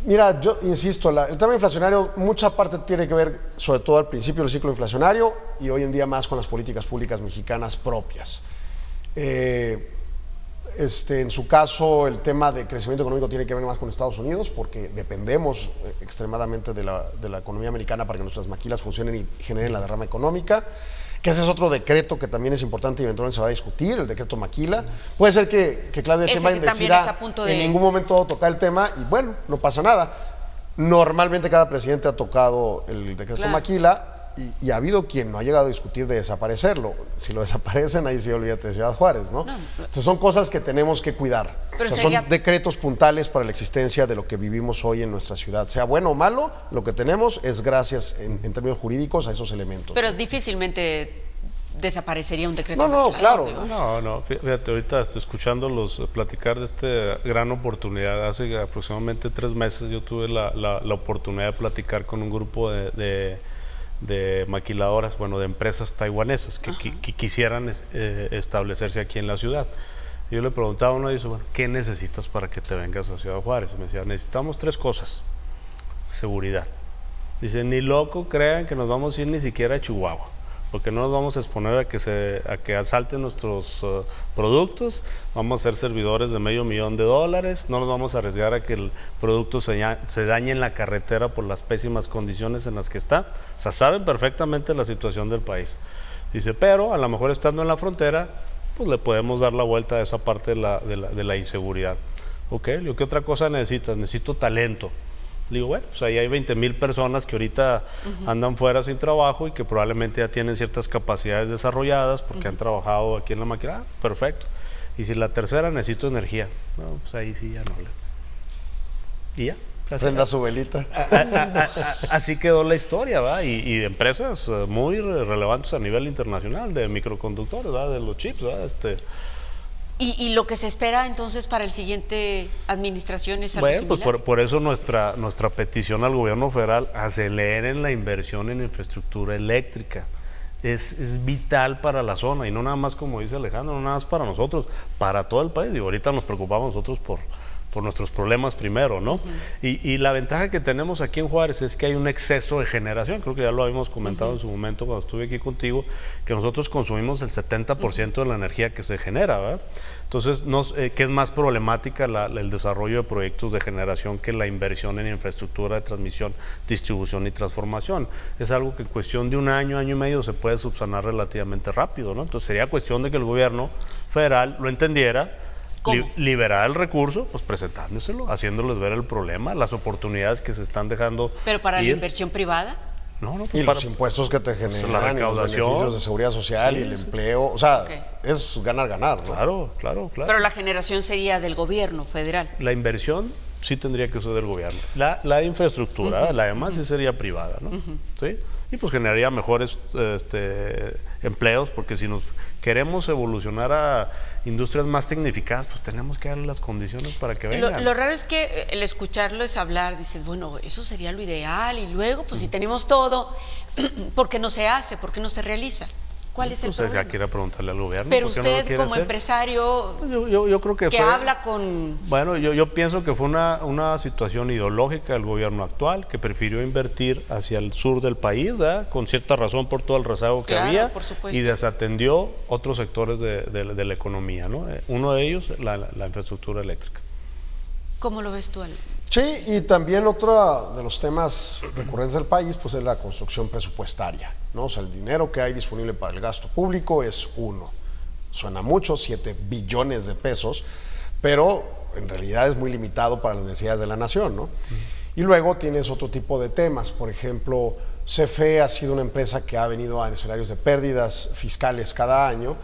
Mira, yo insisto, el tema inflacionario, mucha parte tiene que ver, sobre todo al principio del ciclo inflacionario y hoy en día más con las políticas públicas mexicanas propias. En su caso, el tema de crecimiento económico tiene que ver más con Estados Unidos porque dependemos extremadamente de la economía americana para que nuestras maquilas funcionen y generen la derrama económica, que ese es otro decreto que también es importante y eventualmente se va a discutir, el decreto Maquila. Puede ser que Claudia Sheinbaum decida en ningún momento tocar el tema y bueno, no pasa nada. Normalmente cada presidente ha tocado el decreto Maquila y ha habido quien no ha llegado a discutir de desaparecerlo. Si lo desaparecen, ahí sí olvídate de Ciudad Juárez, ¿no? Entonces son cosas que tenemos que cuidar. Pero son decretos puntales para la existencia de lo que vivimos hoy en nuestra ciudad. Sea bueno o malo, lo que tenemos es gracias, en términos jurídicos, a esos elementos. Pero difícilmente desaparecería un decreto. No, claro. No, fíjate, ahorita estoy escuchándolos platicar de esta gran oportunidad. Hace aproximadamente 3 meses yo tuve la oportunidad de platicar con un grupo de maquiladoras, bueno, de empresas taiwanesas que quisieran establecerse aquí en la ciudad. Yo le preguntaba a uno y dice, bueno, ¿qué necesitas para que te vengas a Ciudad Juárez? Y me decía, necesitamos 3 cosas. Seguridad. Dice, ni loco crean que nos vamos a ir ni siquiera a Chihuahua, porque no nos vamos a exponer a que asalten nuestros productos, vamos a ser servidores de $500,000, no nos vamos a arriesgar a que el producto se dañe en la carretera por las pésimas condiciones en las que está. O sea, saben perfectamente la situación del país. Dice, pero a lo mejor estando en la frontera, pues le podemos dar la vuelta a esa parte de la inseguridad. Ok, ¿qué otra cosa necesitas? Necesito talento. Digo, bueno, pues ahí hay 20,000 personas que ahorita andan fuera sin trabajo y que probablemente ya tienen ciertas capacidades desarrolladas porque han trabajado aquí en la máquina. Perfecto. Y si la tercera, necesito energía. No, pues ahí sí ya no le... Y ya. Prenda su velita. Así quedó la historia, ¿va? Y empresas muy relevantes a nivel internacional de microconductores, ¿va? De los chips, ¿va? ¿Y lo que se espera entonces para el siguiente administración es algo similar? Pues por eso nuestra petición al gobierno federal, aceleren la inversión en infraestructura eléctrica. Es vital para la zona y no nada más, como dice Alejandro, no nada más para nosotros, para todo el país. Digo, ahorita nos preocupamos nosotros por nuestros problemas primero, ¿no? Y la ventaja que tenemos aquí en Juárez es que hay un exceso de generación. Creo que ya lo habíamos comentado en su momento cuando estuve aquí contigo, que nosotros consumimos el 70% de la energía que se genera, ¿verdad? Entonces, que es más problemática el desarrollo de proyectos de generación que la inversión en infraestructura de transmisión, distribución y transformación. Es algo que en cuestión de un año y medio se puede subsanar relativamente rápido, ¿no? Entonces, sería cuestión de que el gobierno federal lo entendiera, liberar el recurso, pues presentándoselo, haciéndoles ver el problema, las oportunidades que se están dejando. ¿Pero para la inversión privada? No, pues y los impuestos que te generan, la recaudación, y los beneficios de seguridad social y el empleo, o sea, es ganar, ¿no? Claro. Pero la generación sería del gobierno federal. La inversión sí tendría que ser del gobierno. La infraestructura, la demás sí sería privada, ¿no? ¿Sí? Y pues generaría mejores empleos, porque si nos queremos evolucionar a industrias más tecnificadas, pues tenemos que darle las condiciones para que vengan. Lo raro es que el escucharlo es hablar, dices, bueno, eso sería lo ideal, y luego, pues si tenemos todo, ¿por qué no se hace? ¿Por qué no se realiza? ¿Cuál es el problema? Ya quiera preguntarle al gobierno. Pero usted como empresario yo creo que habla con... Bueno, yo pienso que fue una situación ideológica del gobierno actual, que prefirió invertir hacia el sur del país, ¿verdad? Con cierta razón por todo el rezago que había, por supuesto, y desatendió otros sectores de la economía, ¿no? Uno de ellos, la infraestructura eléctrica. ¿Cómo lo ves tú? Sí, y también otro de los temas recurrentes del país pues es la construcción presupuestaria, ¿no? O sea, el dinero que hay disponible para el gasto público es uno. Suena mucho, 7 billones de pesos, pero en realidad es muy limitado para las necesidades de la nación, ¿no? Y luego tienes otro tipo de temas, por ejemplo, CFE ha sido una empresa que ha venido a escenarios de pérdidas fiscales cada año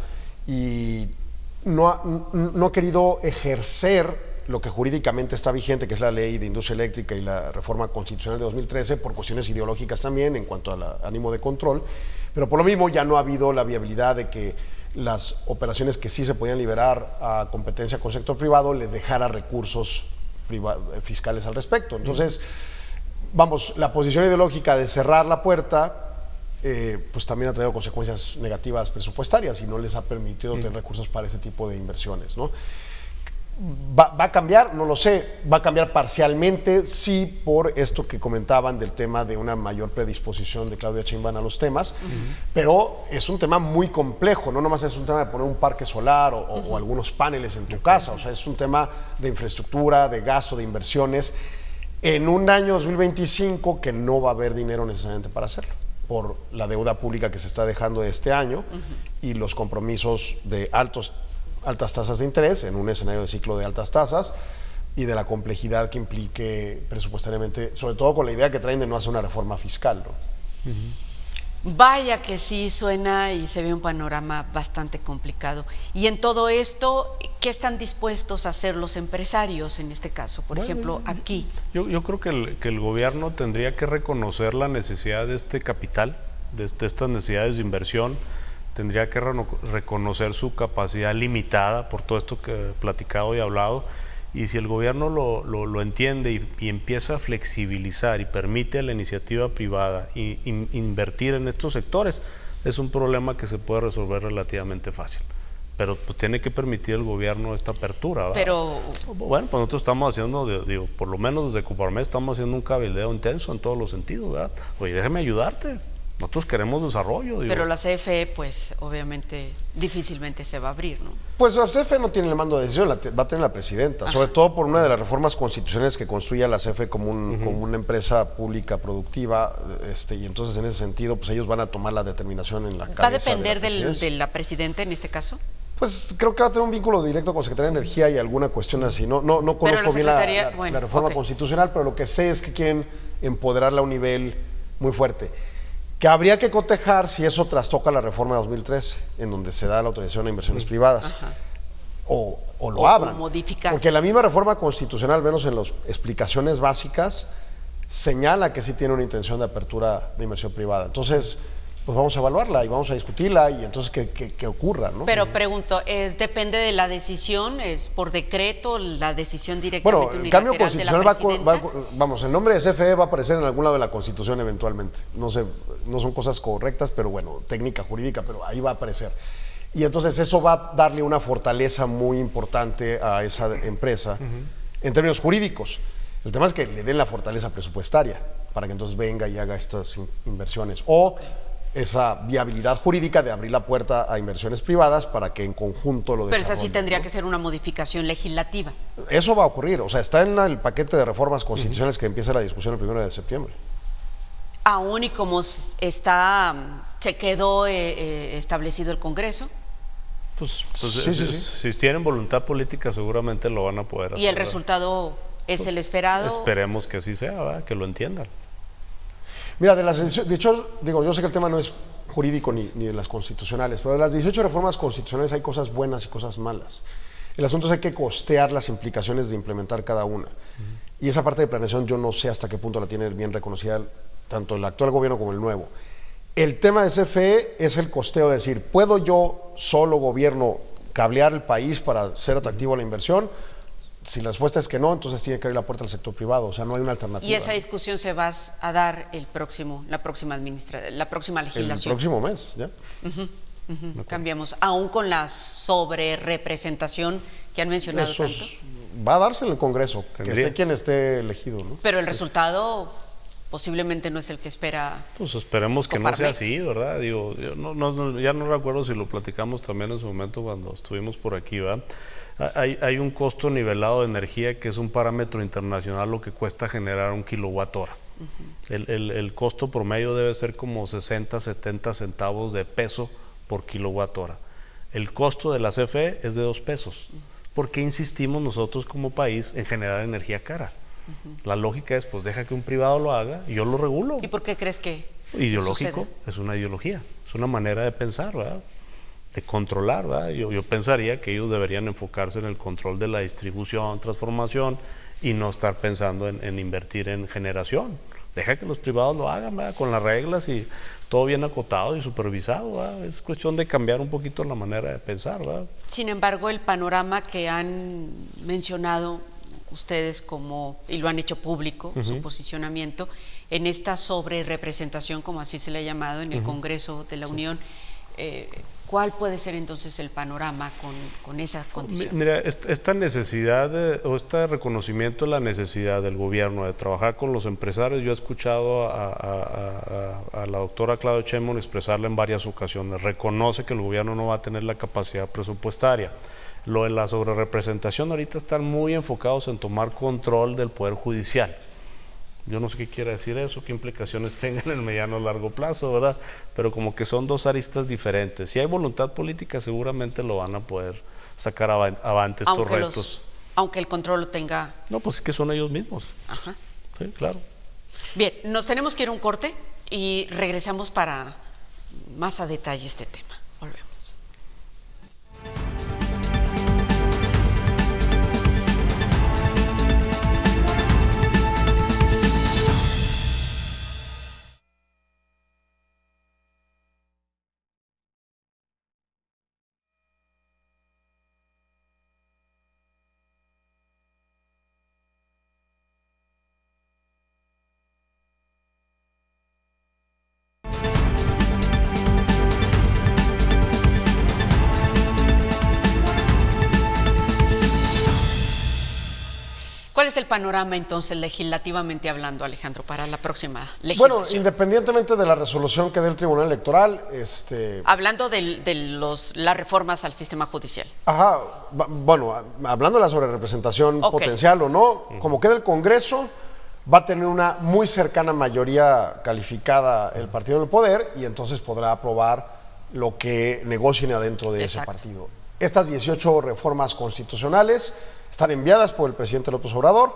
y no ha querido ejercer lo que jurídicamente está vigente, que es la ley de industria eléctrica y la reforma constitucional de 2013, por cuestiones ideológicas también en cuanto al ánimo de control, pero por lo mismo ya no ha habido la viabilidad de que las operaciones que sí se podían liberar a competencia con el sector privado les dejara recursos fiscales al respecto. Entonces, vamos, la posición ideológica de cerrar la puerta pues también ha traído consecuencias negativas presupuestarias y no les ha permitido tener recursos para ese tipo de inversiones, ¿no? ¿Va a cambiar? No lo sé. Va a cambiar parcialmente, sí, por esto que comentaban del tema de una mayor predisposición de Claudia Sheinbaum a los temas, pero es un tema muy complejo, no nomás es un tema de poner un parque solar o algunos paneles en tu casa, o sea, es un tema de infraestructura, de gasto, de inversiones, en un año 2025 que no va a haber dinero necesariamente para hacerlo, por la deuda pública que se está dejando este año y los compromisos de altas tasas de interés en un escenario de ciclo de altas tasas y de la complejidad que implique presupuestariamente, sobre todo con la idea que traen de no hacer una reforma fiscal, ¿no? Vaya que sí suena y se ve un panorama bastante complicado. Y en todo esto, ¿qué están dispuestos a hacer los empresarios en este caso? Por ejemplo, aquí. Yo creo que el gobierno tendría que reconocer la necesidad de este capital, de estas necesidades de inversión, tendría que reconocer su capacidad limitada por todo esto que he platicado y hablado, y si el gobierno lo entiende y empieza a flexibilizar y permite a la iniciativa privada invertir en estos sectores, es un problema que se puede resolver relativamente fácil. Pero pues tiene que permitir el gobierno esta apertura, ¿verdad? Pero bueno, pues nosotros estamos haciendo, digo, por lo menos desde Coparmex estamos haciendo un cabildeo intenso en todos los sentidos, ¿verdad? Oye, déjame ayudarte. Nosotros queremos desarrollo. Digo. Pero la CFE, pues, obviamente, difícilmente se va a abrir, ¿no? Pues la CFE no tiene el mando de decisión, va a tener la presidenta, sobre todo por una de las reformas constitucionales que construye la CFE como una empresa pública productiva, y entonces en ese sentido, pues ellos van a tomar la determinación en la cabeza. ¿Va a depender de la presidenta en este caso? Pues creo que va a tener un vínculo directo con Secretaría de Energía y alguna cuestión así. No conozco bien la reforma constitucional, pero lo que sé es que quieren empoderarla a un nivel muy fuerte. Que habría que cotejar si eso trastoca la reforma de 2013, en donde se da la autorización a inversiones privadas, o lo abran. Modificar. Porque la misma reforma constitucional, al menos en las explicaciones básicas, señala que sí tiene una intención de apertura de inversión privada. Entonces, pues vamos a evaluarla y vamos a discutirla y entonces que ocurra, ¿no? Pero pregunto, ¿depende de la decisión? ¿Es por decreto la decisión directamente unilateral? Bueno, el cambio constitucional vamos, el nombre de CFE va a aparecer en algún lado de la Constitución eventualmente. No sé, no son cosas correctas, pero bueno, técnica jurídica, pero ahí va a aparecer. Y entonces eso va a darle una fortaleza muy importante a esa empresa en términos jurídicos. El tema es que le den la fortaleza presupuestaria para que entonces venga y haga estas inversiones. O esa viabilidad jurídica de abrir la puerta a inversiones privadas para que en conjunto lo desarrollen. Pero esa sí tendría que ser una modificación legislativa. Eso va a ocurrir, o sea, está en el paquete de reformas constitucionales que empieza la discusión el 1 de septiembre. Aún y como se quedó establecido el Congreso. Pues sí. Si tienen voluntad política seguramente lo van a poder hacer. ¿Y el resultado es el esperado? Esperemos que así sea, ¿verdad? Que lo entiendan. Mira, de hecho, digo, yo sé que el tema no es jurídico ni de las constitucionales, pero de las 18 reformas constitucionales hay cosas buenas y cosas malas. El asunto es que hay que costear las implicaciones de implementar cada una. Y esa parte de planeación yo no sé hasta qué punto la tiene bien reconocida tanto el actual gobierno como el nuevo. El tema de CFE es el costeo, de decir, ¿puedo yo solo gobierno cablear el país para ser atractivo a la inversión? Si la respuesta es que no, entonces tiene que abrir la puerta al sector privado, o sea, no hay una alternativa. Y esa discusión se va a dar la próxima legislación. El próximo mes, ¿ya? Cambiamos, aún con la sobrerepresentación que han mencionado eso tanto. Va a darse en el Congreso, que esté quien esté elegido, ¿no? Pero el resultado posiblemente no es el que espera. Pues esperemos que no sea así, ¿verdad? Digo, ya no recuerdo si lo platicamos también en su momento cuando estuvimos por aquí, ¿verdad? hay un costo nivelado de energía que es un parámetro internacional lo que cuesta generar un kilowatt hora. El costo promedio debe ser como 60, 70 centavos de peso por kilowatt hora. El costo de la CFE es de 2 pesos. ¿Por qué insistimos nosotros como país en generar energía cara? La lógica es, pues deja que un privado lo haga y yo lo regulo. ¿Y por qué crees que Ideológico, sucede? es una ideología, es una manera de pensar, ¿verdad? De controlar, ¿verdad? Yo pensaría que ellos deberían enfocarse en el control de la distribución, transformación y no estar pensando en invertir en generación. Deja que los privados lo hagan, ¿verdad? Con las reglas y todo bien acotado y supervisado, ¿verdad? Es cuestión de cambiar un poquito la manera de pensar, ¿verdad? Sin embargo, el panorama que han mencionado ustedes como, y lo han hecho público, su posicionamiento, en esta sobrerepresentación, como así se le ha llamado, en el Congreso de la Unión, ¿cuál puede ser entonces el panorama con esa condición? Mira, esta necesidad o este reconocimiento de la necesidad del gobierno de trabajar con los empresarios, yo he escuchado a la doctora Claudia Sheinbaum expresarla en varias ocasiones, reconoce que el gobierno no va a tener la capacidad presupuestaria. Lo de la sobrerepresentación ahorita están muy enfocados en tomar control del Poder Judicial. Yo no sé qué quiere decir eso, qué implicaciones tenga en el mediano o largo plazo, ¿verdad? Pero como que son dos aristas diferentes. Si hay voluntad política, seguramente lo van a poder sacar avante estos retos. Aunque el control lo tenga... No, pues es que son ellos mismos. Ajá. Sí, claro. Bien, nos tenemos que ir a un corte y regresamos para más a detalle este tema. Volvemos. ¿Cuál es el panorama entonces legislativamente hablando, Alejandro, para la próxima legislación? Bueno, independientemente de la resolución que dé el Tribunal Electoral, hablando de las reformas al sistema judicial. Ajá, bueno, hablando de la sobrerepresentación potencial o no, como queda el Congreso, va a tener una muy cercana mayoría calificada el partido en el poder y entonces podrá aprobar lo que negocien adentro de ese partido. Estas 18 reformas constitucionales están enviadas por el presidente López Obrador,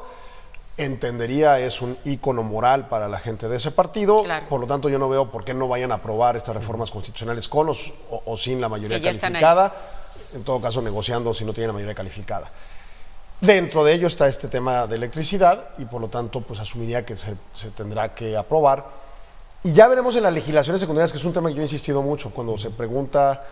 entendería es un ícono moral para la gente de ese partido, por lo tanto yo no veo por qué no vayan a aprobar estas reformas constitucionales con o sin la mayoría calificada, en todo caso negociando si no tienen la mayoría calificada. Dentro de ello está este tema de electricidad y por lo tanto pues asumiría que se tendrá que aprobar. Y ya veremos en las legislaciones secundarias, que es un tema que yo he insistido mucho, cuando se pregunta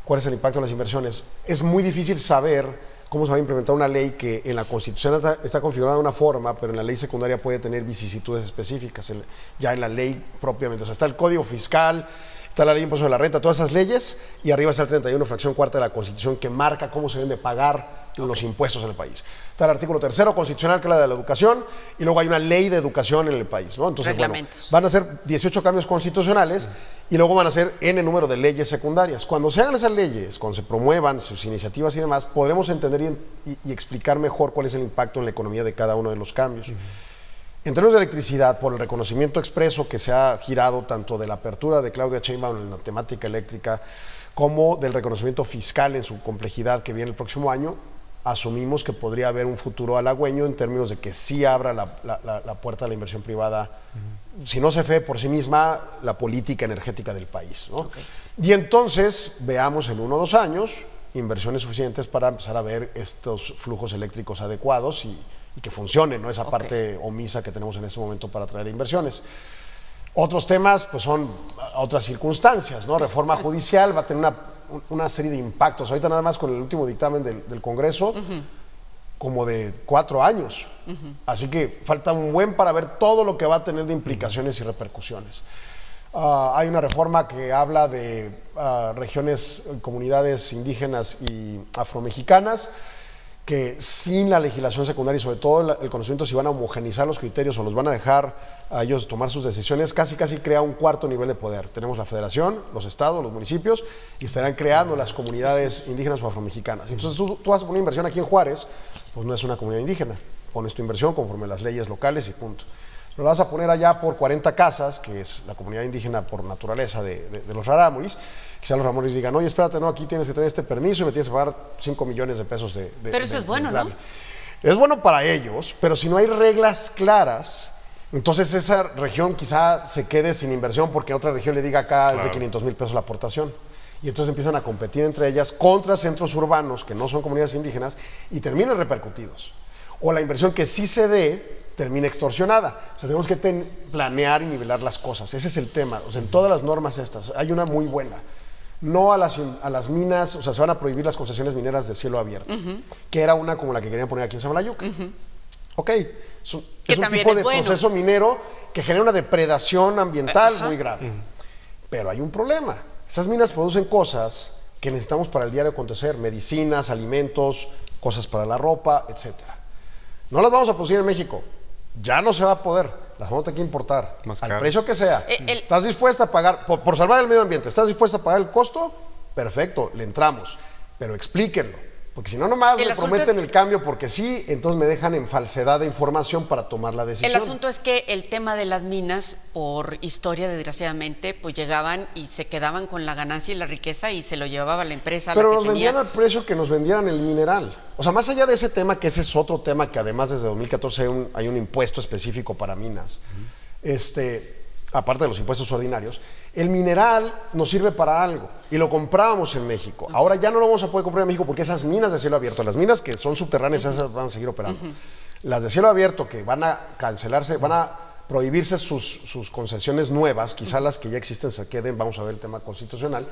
cuál es el impacto de las inversiones, es muy difícil saber cómo se va a implementar una ley que en la Constitución está configurada de una forma, pero en la ley secundaria puede tener vicisitudes específicas, ya en la ley propiamente. O sea, está el Código Fiscal, está la Ley de Impuestos de la Renta, todas esas leyes, y arriba está el 31, fracción cuarta de la Constitución, que marca cómo se deben de pagar los impuestos en el país. Está el artículo 3º constitucional, que es la de la educación, y luego hay una ley de educación en el país, ¿no? Entonces, bueno, van a ser 18 cambios constitucionales y luego van a ser N número de leyes secundarias. Cuando se hagan esas leyes, cuando se promuevan sus iniciativas y demás, podremos entender y explicar mejor cuál es el impacto en la economía de cada uno de los cambios. En términos de electricidad, por el reconocimiento expreso que se ha girado tanto de la apertura de Claudia Sheinbaum en la temática eléctrica como del reconocimiento fiscal en su complejidad que viene el próximo año, asumimos que podría haber un futuro halagüeño en términos de que sí abra la puerta a la inversión privada, si no CFE por sí misma, la política energética del país, ¿no? Y entonces veamos en 1 o 2 años inversiones suficientes para empezar a ver estos flujos eléctricos adecuados y que funcionen, ¿no? Esa parte omisa que tenemos en este momento para atraer inversiones. Otros temas pues son otras circunstancias, ¿no? Reforma judicial va a tener una serie de impactos. Ahorita nada más con el último dictamen del Congreso, como de 4 años. Así que falta un buen para ver todo lo que va a tener de implicaciones y repercusiones. Hay una reforma que habla de regiones, comunidades indígenas y afromexicanas, que sin la legislación secundaria y sobre todo el conocimiento, si van a homogenizar los criterios o los van a dejar a ellos tomar sus decisiones, casi crea un cuarto nivel de poder. Tenemos la federación, los estados, los municipios, y estarán creando las comunidades indígenas o afromexicanas. Entonces tú vas a poner inversión aquí en Juárez, pues no es una comunidad indígena, pones tu inversión conforme a las leyes locales y punto. Lo vas a poner allá por 40 casas, que es la comunidad indígena por naturaleza de los rarámuris. Quizá los rarámuris digan, oye, espérate, no, aquí tienes que tener este permiso y me tienes que pagar 5 millones de pesos de Pero eso es bueno, ¿no? Es bueno para ellos, pero si no hay reglas claras, entonces esa región quizá se quede sin inversión porque otra región le diga acá es de 500,000 pesos la aportación. Y entonces empiezan a competir entre ellas contra centros urbanos que no son comunidades indígenas y terminan repercutidos. O la inversión que sí se dé termina extorsionada. O sea, tenemos que planear y nivelar las cosas. Ese es el tema. O sea, en todas las normas estas, hay una muy buena. No a las minas, o sea, se van a prohibir las concesiones mineras de cielo abierto, que era una como la que querían poner aquí en Samalayuca. Ok, es un tipo de proceso minero que genera una depredación ambiental muy grave. Pero hay un problema. Esas minas producen cosas que necesitamos para el diario acontecer, medicinas, alimentos, cosas para la ropa, etcétera. No las vamos a producir en México. Ya no se va a poder, las vamos a tener que importar al precio que sea. ¿Estás dispuesta a pagar, por salvar el medio ambiente, estás dispuesta a pagar el costo? Perfecto, le entramos, pero explíquenlo. Porque si no, nomás me prometen el cambio porque sí, entonces me dejan en falsedad de información para tomar la decisión. El asunto es que el tema de las minas, por historia, desgraciadamente, pues llegaban y se quedaban con la ganancia y la riqueza y se lo llevaba la empresa. Pero nos vendían al precio que nos vendieran el mineral. O sea, más allá de ese tema, que ese es otro tema que además desde 2014 hay un impuesto específico para minas, aparte de los impuestos ordinarios, el mineral nos sirve para algo y lo comprábamos en México. Ahora ya no lo vamos a poder comprar en México porque esas minas de cielo abierto, las minas que son subterráneas, esas van a seguir operando. Las de cielo abierto que van a cancelarse, van a prohibirse sus concesiones nuevas, quizá las que ya existen se queden, vamos a ver el tema constitucional,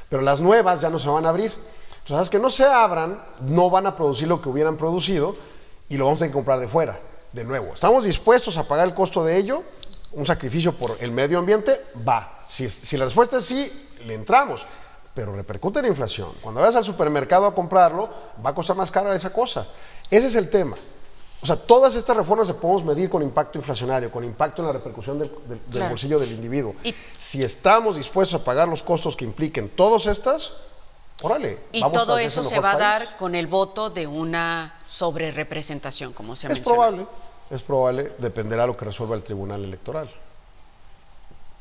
pero las nuevas ya no se van a abrir. Entonces, las que no se abran no van a producir lo que hubieran producido y lo vamos a tener que comprar de fuera, de nuevo. ¿Estamos dispuestos a pagar el costo de ello? Un sacrificio por el medio ambiente, va. Si la respuesta es sí, le entramos, pero repercute en la inflación. Cuando vayas al supermercado a comprarlo, va a costar más cara esa cosa. Ese es el tema. O sea, todas estas reformas se podemos medir con impacto inflacionario, con impacto en la repercusión del bolsillo del individuo. Si estamos dispuestos a pagar los costos que impliquen todas estas, órale. Y todo eso se va a dar con el voto de una sobrerepresentación, como se menciona. Es probable, dependerá de lo que resuelva el Tribunal Electoral.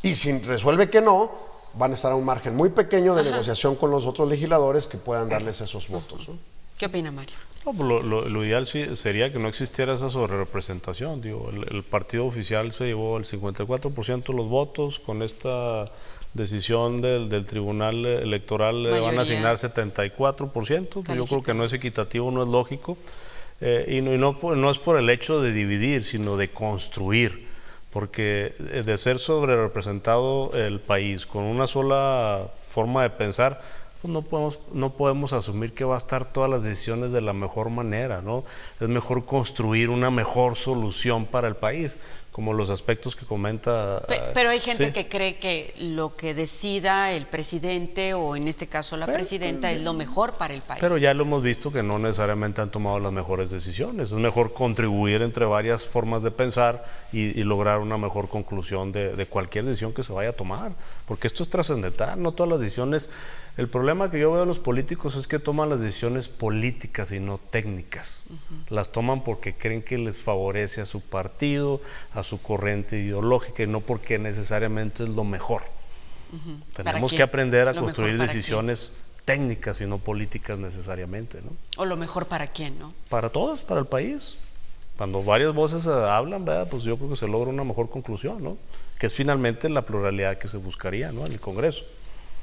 Y si resuelve que no, van a estar a un margen muy pequeño de negociación con los otros legisladores que puedan darles esos votos, ¿no? ¿Qué opina Mario? No, pues lo ideal sería que no existiera esa sobrerepresentación. Digo, el partido oficial se llevó el 54% de los votos. Con esta decisión del Tribunal Electoral le van a asignar 74%. Yo creo que no es equitativo, no es lógico. Y no es por el hecho de dividir, sino de construir, porque de ser sobrerepresentado el país con una sola forma de pensar, pues no podemos asumir que va a estar todas las decisiones de la mejor manera, ¿no? Es mejor construir una mejor solución para el país, como los aspectos que comenta. Pero hay gente que cree que lo que decida el presidente o en este caso la presidenta es lo mejor para el país. Pero ya lo hemos visto que no necesariamente han tomado las mejores decisiones. Es mejor contribuir entre varias formas de pensar y lograr una mejor conclusión de cualquier decisión que se vaya a tomar, porque esto es trascendental, no todas las decisiones. El problema que yo veo en los políticos es que toman las decisiones políticas y no técnicas. Las toman porque creen que les favorece a su partido, a su corriente ideológica y no porque necesariamente es lo mejor. Tenemos que aprender a construir decisiones técnicas y no políticas necesariamente, ¿no? O lo mejor para quién, ¿no? Para todos, para el país. Cuando varias voces hablan, ¿verdad? Pues yo creo que se logra una mejor conclusión, ¿no? Que es finalmente la pluralidad que se buscaría, ¿no? En el Congreso.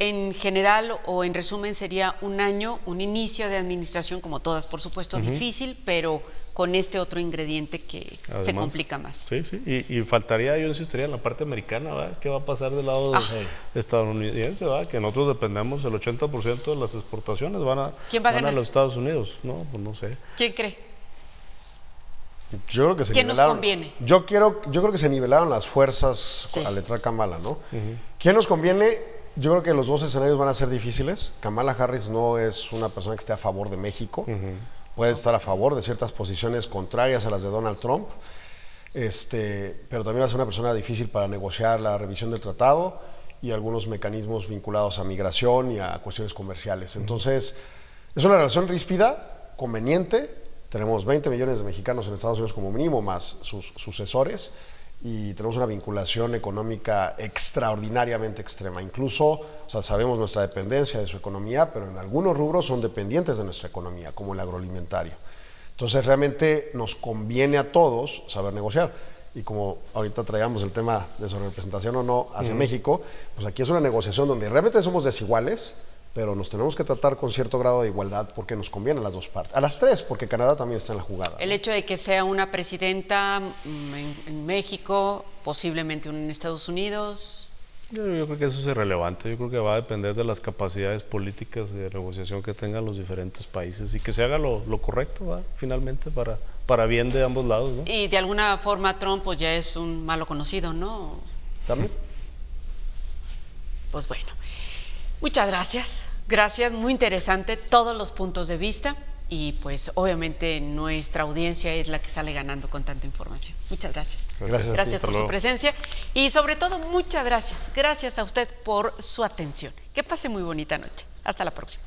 En general o en resumen sería un año, un inicio de administración, como todas, por supuesto, difícil, pero con este otro ingrediente que además se complica más. Sí, y faltaría, yo insistiría, en la parte americana, ¿verdad? ¿Qué va a pasar del lado estadounidense? ¿Verdad? Que nosotros dependemos, el 80% de las exportaciones ¿Quién va a ganar? A los Estados Unidos. No, pues no sé. ¿Quién cree? Yo creo que se ¿Quién nivelaron. nos conviene? Yo creo que se nivelaron las fuerzas al entrar Kamala, ¿no? ¿Quién nos conviene? Yo creo que los dos escenarios van a ser difíciles. Kamala Harris no es una persona que esté a favor de México. puede estar a favor de ciertas posiciones contrarias a las de Donald Trump, pero también va a ser una persona difícil para negociar la revisión del tratado y algunos mecanismos vinculados a migración y a cuestiones comerciales. Entonces, es una relación ríspida, conveniente. Tenemos 20 millones de mexicanos en Estados Unidos como mínimo, más sus sucesores, y tenemos una vinculación económica extraordinariamente extrema. Incluso, o sea, sabemos nuestra dependencia de su economía, pero en algunos rubros son dependientes de nuestra economía, como el agroalimentario. Entonces, realmente nos conviene a todos saber negociar. Y como ahorita traíamos el tema de su representación o no hacia México, pues aquí es una negociación donde realmente somos desiguales, pero nos tenemos que tratar con cierto grado de igualdad porque nos conviene a las dos partes. A las tres, porque Canadá también está en la jugada. El hecho de que sea una presidenta en México, posiblemente una en Estados Unidos. Yo creo que eso es irrelevante. Yo creo que va a depender de las capacidades políticas de negociación que tengan los diferentes países y que se haga lo correcto, ¿va? Finalmente, para bien de ambos lados, ¿no? Y de alguna forma Trump pues ya es un malo conocido, ¿no? ¿También? Pues bueno. Muchas gracias, gracias, muy interesante todos los puntos de vista y pues obviamente nuestra audiencia es la que sale ganando con tanta información. Muchas gracias. Gracias por su presencia y sobre todo muchas gracias a usted por su atención. Que pase muy bonita noche. Hasta la próxima.